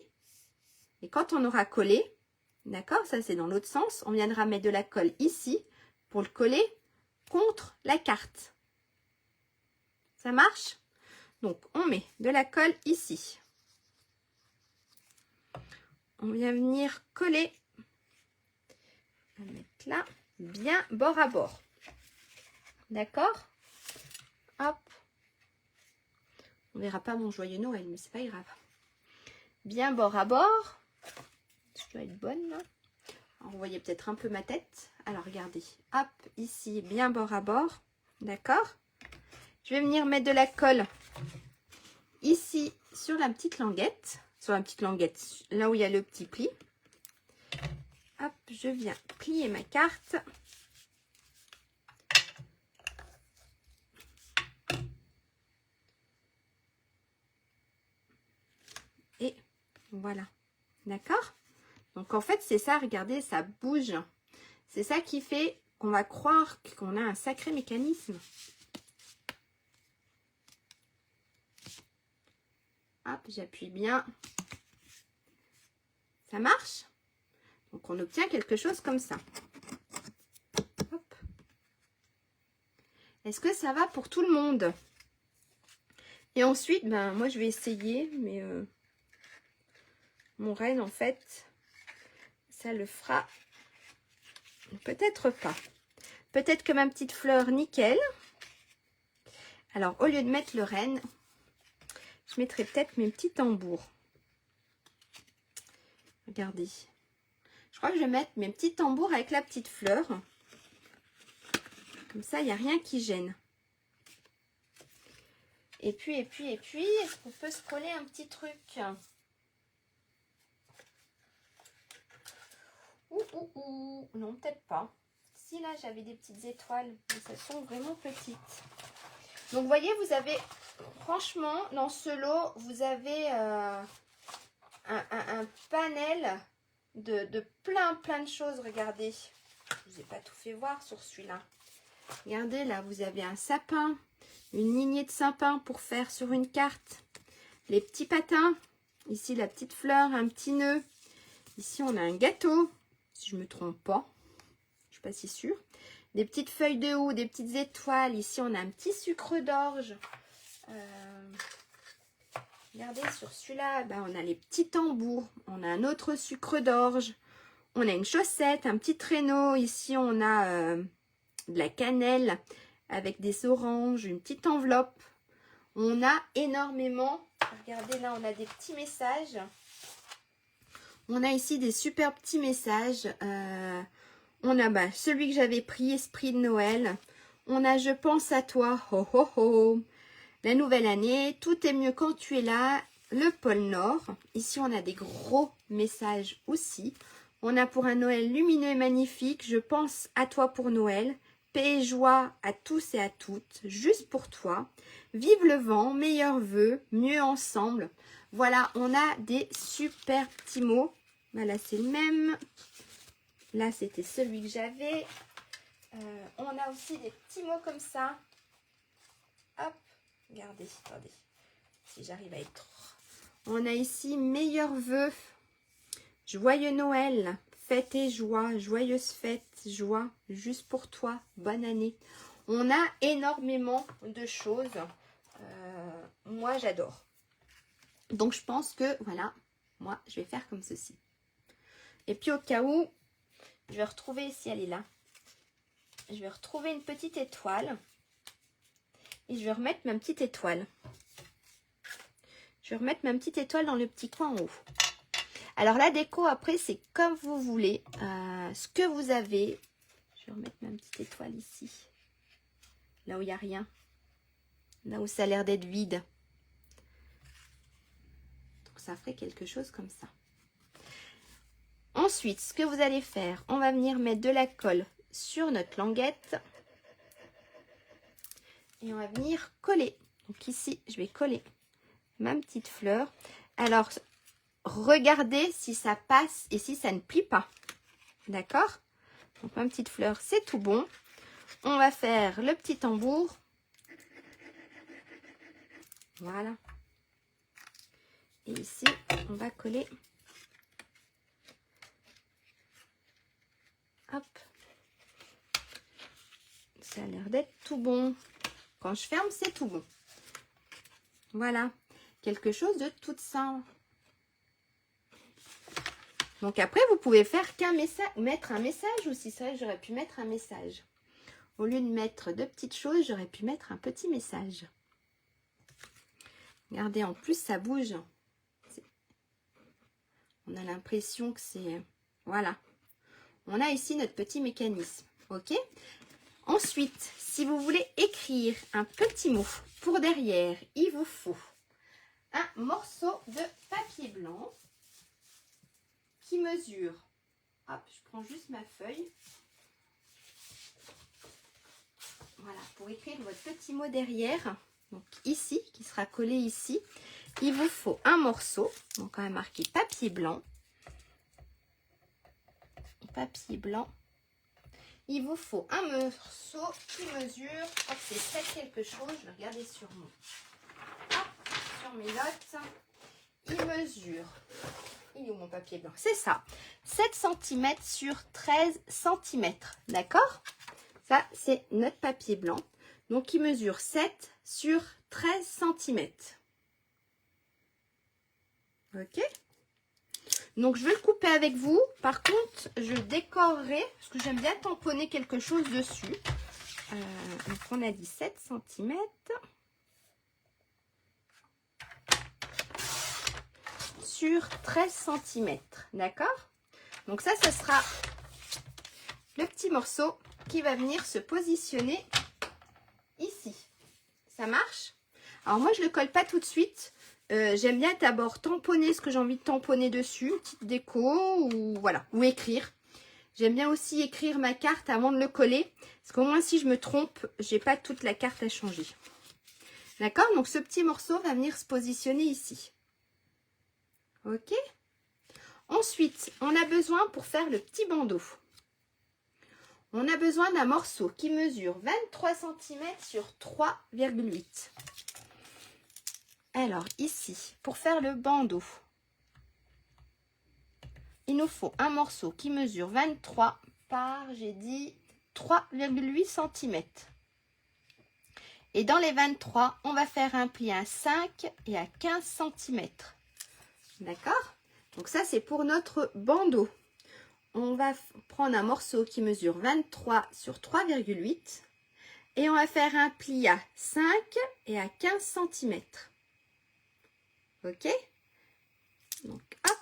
Et quand on aura collé, d'accord? Ça, c'est dans l'autre sens. On viendra mettre de la colle ici pour le coller contre la carte. Ça marche? Donc, on met de la colle ici. On vient venir coller. On va mettre là, bien bord à bord. D'accord? Hop. On verra pas mon joyeux Noël, mais c'est pas grave. Bien bord à bord. Je dois être bonne là. Alors, vous voyez peut-être un peu ma tête. Alors, regardez. Hop, ici, bien bord à bord. D'accord? Je vais venir mettre de la colle ici sur la petite languette. Sur la petite languette, là où il y a le petit pli. Hop, je viens plier ma carte. Et voilà. D'accord? Donc, en fait, c'est ça. Regardez, ça bouge. C'est ça qui fait qu'on va croire qu'on a un sacré mécanisme. Hop, j'appuie bien. Ça marche? Donc, on obtient quelque chose comme ça. Hop. Est-ce que ça va pour tout le monde? Et ensuite, ben, moi, je vais essayer, mais mon renne, en fait, ça le fera peut-être pas. Peut-être que ma petite fleur, nickel. Alors, au lieu de mettre le renne, je mettrai peut-être mes petits tambours. Regardez. Je crois que je vais mettre mes petits tambours avec la petite fleur. Comme ça, il n'y a rien qui gêne. Et puis, est-ce qu'on peut se coller un petit truc? Non, peut-être pas. Si, là, j'avais des petites étoiles, mais elles sont vraiment petites. Donc, vous voyez, vous avez, franchement, dans ce lot, vous avez un panel de plein de choses. Regardez, je ne vous ai pas tout fait voir sur celui-là. Regardez, là, vous avez un sapin, une lignée de sapins pour faire sur une carte. Les petits patins. Ici, la petite fleur, un petit nœud. Ici, on a un gâteau, si je ne me trompe pas. Je ne suis pas si sûre. Des petites feuilles de houx, des petites étoiles. Ici, on a un petit sucre d'orge. Regardez, sur celui-là, ben, on a les petits tambours. On a un autre sucre d'orge. On a une chaussette, un petit traîneau. Ici, on a de la cannelle avec des oranges, une petite enveloppe. On a énormément. Regardez, là, on a des petits messages. On a ici des super petits messages. On a celui que j'avais pris, Esprit de Noël. On a Je pense à toi. Ho, ho, ho. La nouvelle année. Tout est mieux quand tu es là. Le pôle Nord. Ici, on a des gros messages aussi. On a pour un Noël lumineux et magnifique. Je pense à toi pour Noël. Paix et joie à tous et à toutes. Juste pour toi. Vive le vent. Meilleurs vœux. Mieux ensemble. Voilà, on a des super petits mots. Voilà, c'est le même. Là, c'était celui que j'avais. On a aussi des petits mots comme ça. Hop, regardez, attendez. Si j'arrive à être... On a ici meilleurs vœux. Joyeux Noël. Fête et joie. Joyeuse fête. Joie. Juste pour toi. Bonne année. On a énormément de choses. Moi, j'adore. Donc je pense que voilà, moi je vais faire comme ceci. Et puis au cas où, je vais retrouver, si elle est là, je vais retrouver une petite étoile. Et je vais remettre ma petite étoile. Je vais remettre ma petite étoile dans le petit coin en haut. Alors la déco après c'est comme vous voulez. Ce que vous avez. Je vais remettre ma petite étoile ici. Là où il n'y a rien. Là où ça a l'air d'être vide. Donc ça ferait quelque chose comme ça. Ensuite, ce que vous allez faire, on va venir mettre de la colle sur notre languette. Et on va venir coller. Donc ici, je vais coller ma petite fleur. Alors, regardez si ça passe et si ça ne plie pas. D'accord? Donc ma petite fleur, c'est tout bon. On va faire le petit tambour. Voilà. Et ici, on va coller. Hop. Ça a l'air d'être tout bon. Quand je ferme, c'est tout bon. Voilà. Quelque chose de tout simple. Donc après, vous pouvez faire qu'un message, mettre un message aussi. C'est vrai que j'aurais pu mettre un message. Au lieu de mettre deux petites choses, j'aurais pu mettre un petit message. Regardez, en plus, ça bouge. On a l'impression que c'est... Voilà. On a ici notre petit mécanisme. OK? Ensuite, si vous voulez écrire un petit mot pour derrière, il vous faut un morceau de papier blanc qui mesure. Hop, je prends juste ma feuille. Voilà, pour écrire votre petit mot derrière. Donc ici, qui sera collé ici, il vous faut un morceau. Donc on va marquer papier blanc. Papier blanc. Il vous faut un morceau qui mesure, je crois que c'est 7 quelque chose, je vais regarder sur mes notes. Il mesure, il est où mon papier blanc? C'est ça, 7 cm sur 13 cm, d'accord? Ça, c'est notre papier blanc. Donc, il mesure 7 sur 13 cm. Ok? Donc, je vais le couper avec vous. Par contre, je décorerai, parce que j'aime bien tamponner quelque chose dessus. Donc, on a dit 7 cm. Sur 13 cm. D'accord? Donc, ça sera le petit morceau qui va venir se positionner ici. Ça marche? Alors, moi, je ne le colle pas tout de suite. J'aime bien d'abord tamponner ce que j'ai envie de tamponner dessus, une petite déco ou voilà, ou écrire. J'aime bien aussi écrire ma carte avant de le coller, parce qu'au moins si je me trompe, j'ai pas toute la carte à changer. D'accord? Donc ce petit morceau va venir se positionner ici. Ok? Ensuite, on a besoin pour faire le petit bandeau. On a besoin d'un morceau qui mesure 23 cm sur 3,8. Alors ici, pour faire le bandeau, il nous faut un morceau qui mesure 23 par, j'ai dit, 3,8 cm. Et dans les 23, on va faire un pli à 5 et à 15 cm. D'accord? Donc ça, c'est pour notre bandeau. On va prendre un morceau qui mesure 23 sur 3,8 et on va faire un pli à 5 et à 15 cm. Ok? Donc, hop,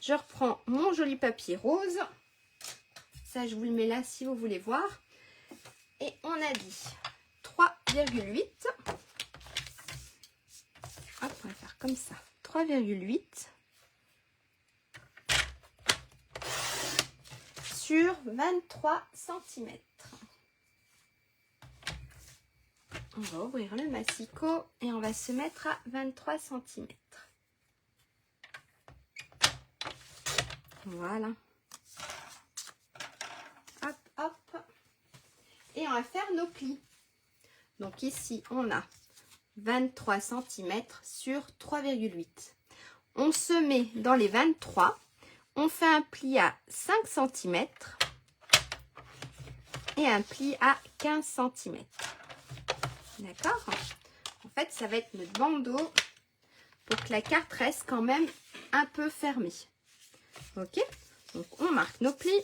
je reprends mon joli papier rose. Ça, je vous le mets là si vous voulez voir. Et on a dit 3,8. Hop, on va faire comme ça. 3,8 sur 23 cm. On va ouvrir le massicot et on va se mettre à 23 cm. Voilà. Hop, hop. Et on va faire nos plis. Donc ici, on a 23 cm sur 3,8. On se met dans les 23. On fait un pli à 5 cm et un pli à 15 cm. D'accord? En fait, ça va être notre bandeau pour que la carte reste quand même un peu fermée. Ok, donc on marque nos plis.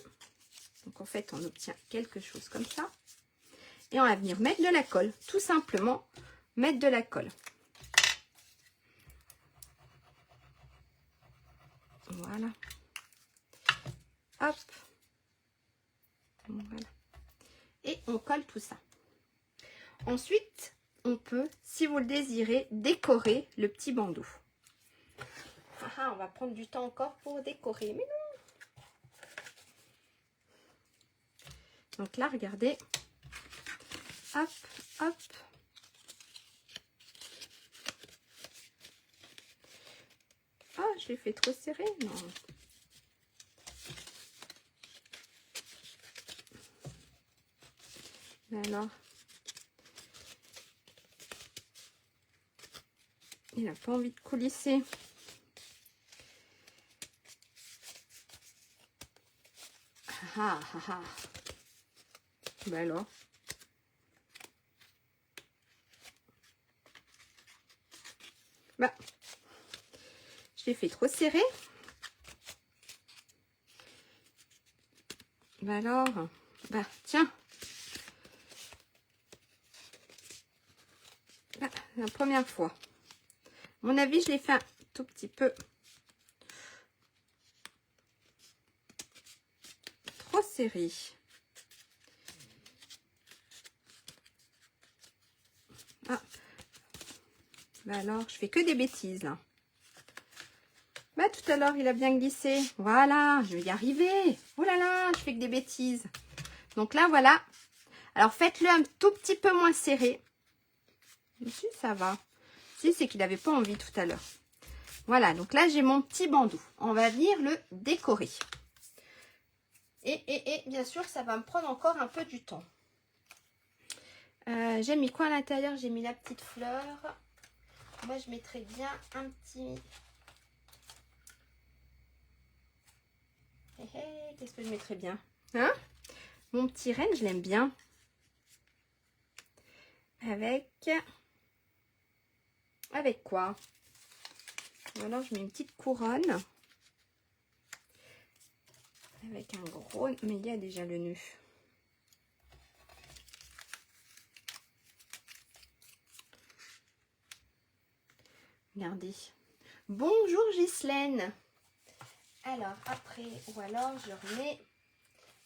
Donc en fait, on obtient quelque chose comme ça. Et on va venir mettre de la colle, tout simplement mettre de la colle. Voilà. Hop. Voilà. Et on colle tout ça. Ensuite, on peut, si vous le désirez, décorer le petit bandeau. Ah, on va prendre du temps encore pour décorer, mais non. Donc là, regardez. Hop, hop. Ah, je l'ai fait trop serré, non. Alors, il n'a pas envie de coulisser. Ah, ah, ah. Ben alors. Bah, je l'ai fait trop serré. Bah alors, bah tiens. Bah, la première fois. À mon avis, je l'ai fait un tout petit peu trop serré. Ah. Bah alors, je fais que des bêtises là. Bah tout à l'heure, il a bien glissé. Voilà, je vais y arriver. Oh là là, je fais que des bêtises. Donc là, voilà. Alors, faites-le un tout petit peu moins serré. Si, ça va. Si, c'est qu'il n'avait pas envie tout à l'heure. Voilà, donc là, j'ai mon petit bandeau. On va venir le décorer. Et bien sûr, ça va me prendre encore un peu du temps. J'ai mis quoi à l'intérieur? J'ai mis la petite fleur. Moi, je mettrais bien un petit... Qu'est-ce que je mettrais bien? Hein? Mon petit renne, je l'aime bien. Avec quoi? Alors, je mets une petite couronne. Avec un gros... Mais il y a déjà le nœud. Regardez. Bonjour Ghislaine. Alors, après, ou alors je remets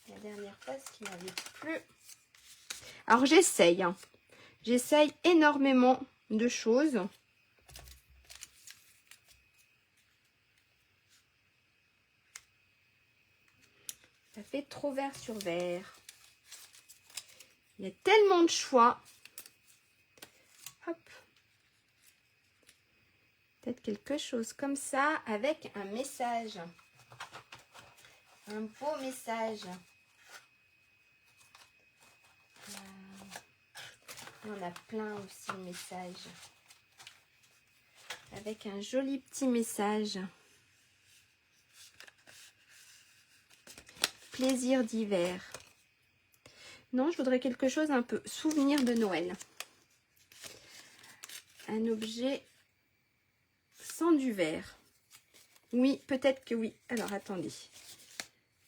la dernière fois ce qui m'avait plu. Alors, j'essaye. Hein. J'essaye énormément de choses. Ça fait trop vert sur vert. Il y a tellement de choix. Hop. Peut-être quelque chose comme ça avec un message. Un beau message. Il y en a plein aussi de messages. Avec un joli petit message. Plaisir d'hiver. Non, je voudrais quelque chose un peu souvenir de Noël. Un objet sans du vert. Oui, peut-être que oui. Alors, attendez.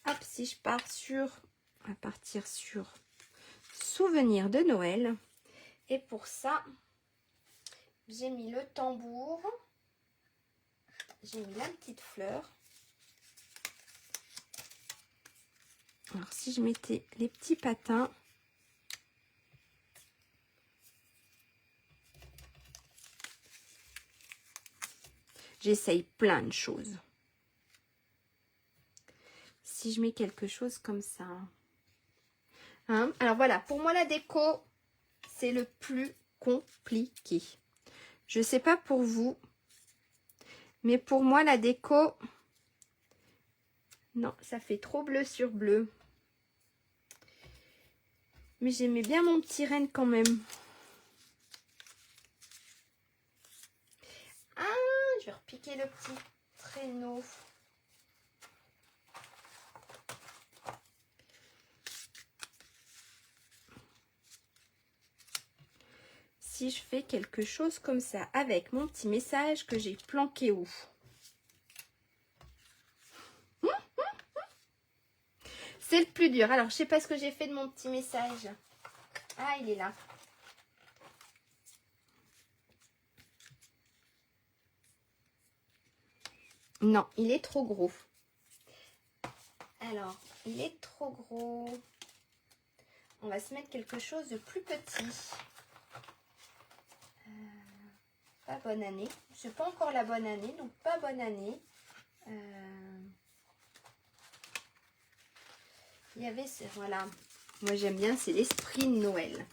Hop, si je pars sur... On va partir sur souvenir de Noël. Et pour ça, j'ai mis le tambour. J'ai mis la petite fleur. Alors, si je mettais les petits patins... J'essaye plein de choses. Si je mets quelque chose comme ça. Hein? Alors voilà, pour moi la déco, c'est le plus compliqué. Je ne sais pas pour vous, mais pour moi la déco, non, ça fait trop bleu sur bleu. Mais j'aimais bien mon petit renne quand même. Ah, je vais repiquer le petit traîneau. si je fais quelque chose comme ça avec mon petit message que j'ai planqué où? C'est le plus dur. Alors, je sais pas ce que j'ai fait de mon petit message. Ah, il est là. Non, il est trop gros. Alors, il est trop gros. On va se mettre quelque chose de plus petit. Pas bonne année. C'est pas encore la bonne année, donc pas bonne année. Il y avait ce... Voilà. Moi, j'aime bien, c'est l'esprit de Noël.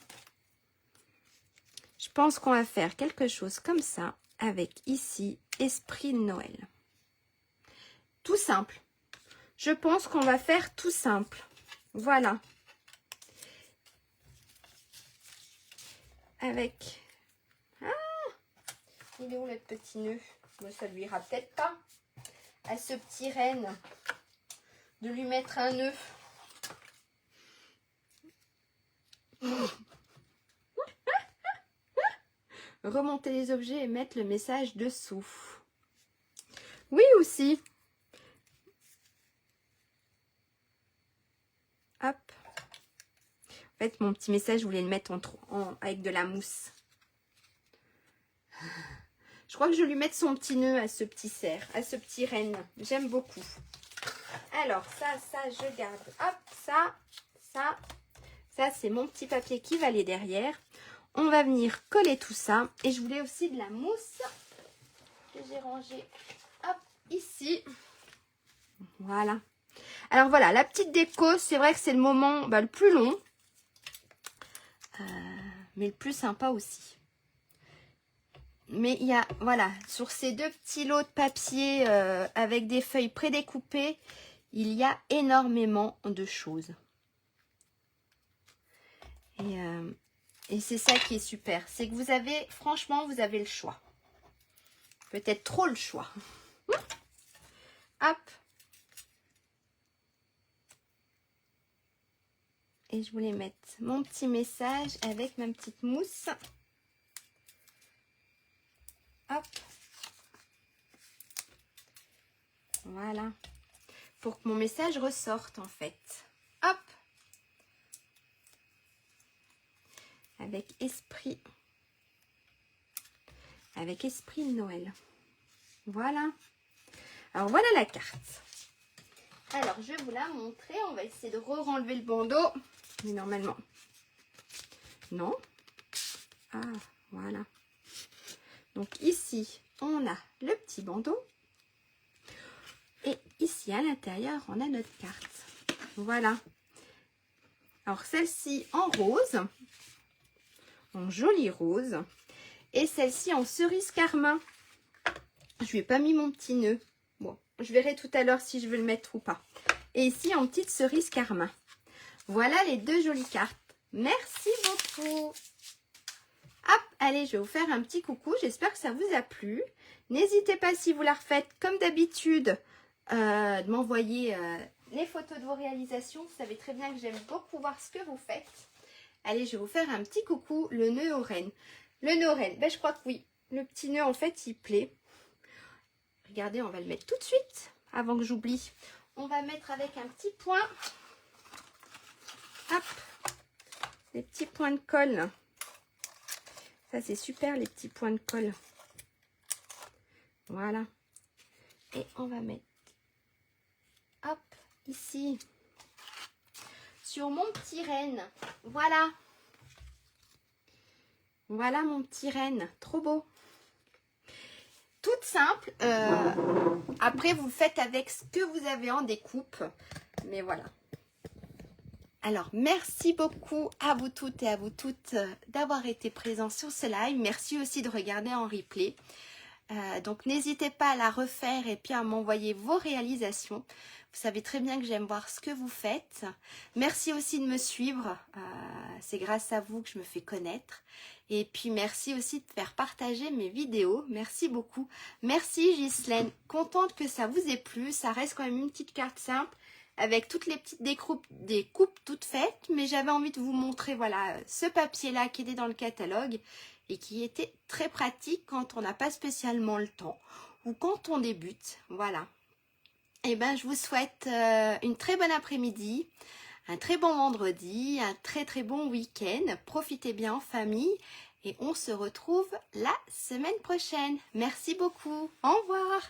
Je pense qu'on va faire quelque chose comme ça avec ici, esprit de Noël. Tout simple. Je pense qu'on va faire tout simple. Voilà. Avec... Ah, il est où le petit nœud? Bon, ça lui ira peut-être pas à ce petit renne de lui mettre un nœud. Remonter les objets et mettre le message dessous. Oui, aussi. Hop. En fait, mon petit message, je voulais le mettre avec de la mousse. Je crois que je vais lui mettre son petit nœud à ce petit cerf, à ce petit renne. J'aime beaucoup. Alors, ça, je garde. Hop, ça, c'est mon petit papier qui va aller derrière. On va venir coller tout ça. Et je voulais aussi de la mousse que j'ai rangée, hop, ici. Voilà. Alors voilà, la petite déco, c'est vrai que c'est le moment le plus long. Mais le plus sympa aussi. Mais il y a, voilà, sur ces deux petits lots de papier avec des feuilles prédécoupées, il y a énormément de choses. Et c'est ça qui est super. C'est que vous avez, franchement, vous avez le choix. Peut-être trop le choix. Hop. Et je voulais mettre mon petit message avec ma petite mousse. Hop. Voilà. Pour que mon message ressorte en fait. Hop. Avec esprit. Avec esprit de Noël. Voilà. Alors voilà la carte. Alors je vais vous la montrer. On va essayer de re-renlever le bandeau. Mais normalement. Non. Ah, voilà. Donc ici, on a le petit bandeau. Et ici, à l'intérieur, on a notre carte. Voilà. Alors celle-ci en rose. En joli rose. Et celle-ci en cerise carmin. Je lui ai pas mis mon petit nœud. Bon, je verrai tout à l'heure si je veux le mettre ou pas. Et ici, en petite cerise carmin. Voilà les deux jolies cartes. Merci beaucoup. Hop, allez, je vais vous faire un petit coucou. J'espère que ça vous a plu. N'hésitez pas, si vous la refaites, comme d'habitude, de m'envoyer les photos de vos réalisations. Vous savez très bien que j'aime beaucoup voir ce que vous faites. Allez, je vais vous faire un petit coucou. Le nœud au renne. Le nœud au renne, ben, je crois que oui. Le petit nœud, en fait, il plaît. Regardez, on va le mettre tout de suite, avant que j'oublie. On va mettre avec un petit point. Hop, les petits points de colle. Ça, c'est super, les petits points de colle. Voilà. Et on va mettre, hop, ici, sur mon petit renne. Voilà. Voilà mon petit renne. Trop beau. Toute simple. Après, vous le faites avec ce que vous avez en découpe. Mais voilà. Alors, merci beaucoup à vous toutes et à vous toutes d'avoir été présents sur ce live. Merci aussi de regarder en replay. Donc, n'hésitez pas à la refaire et puis à m'envoyer vos réalisations. Vous savez très bien que j'aime voir ce que vous faites. Merci aussi de me suivre. C'est grâce à vous que je me fais connaître. Et puis, merci aussi de faire partager mes vidéos. Merci beaucoup. Merci Ghislaine. Contente que ça vous ait plu. Ça reste quand même une petite carte simple, avec toutes les petites découpes toutes faites, mais j'avais envie de vous montrer, voilà, ce papier-là qui était dans le catalogue. et qui était très pratique quand on n'a pas spécialement le temps ou quand on débute. Voilà. Et ben, je vous souhaite une très bonne après-midi, un très bon vendredi, un très très bon week-end. Profitez bien en famille et on se retrouve la semaine prochaine. Merci beaucoup. Au revoir.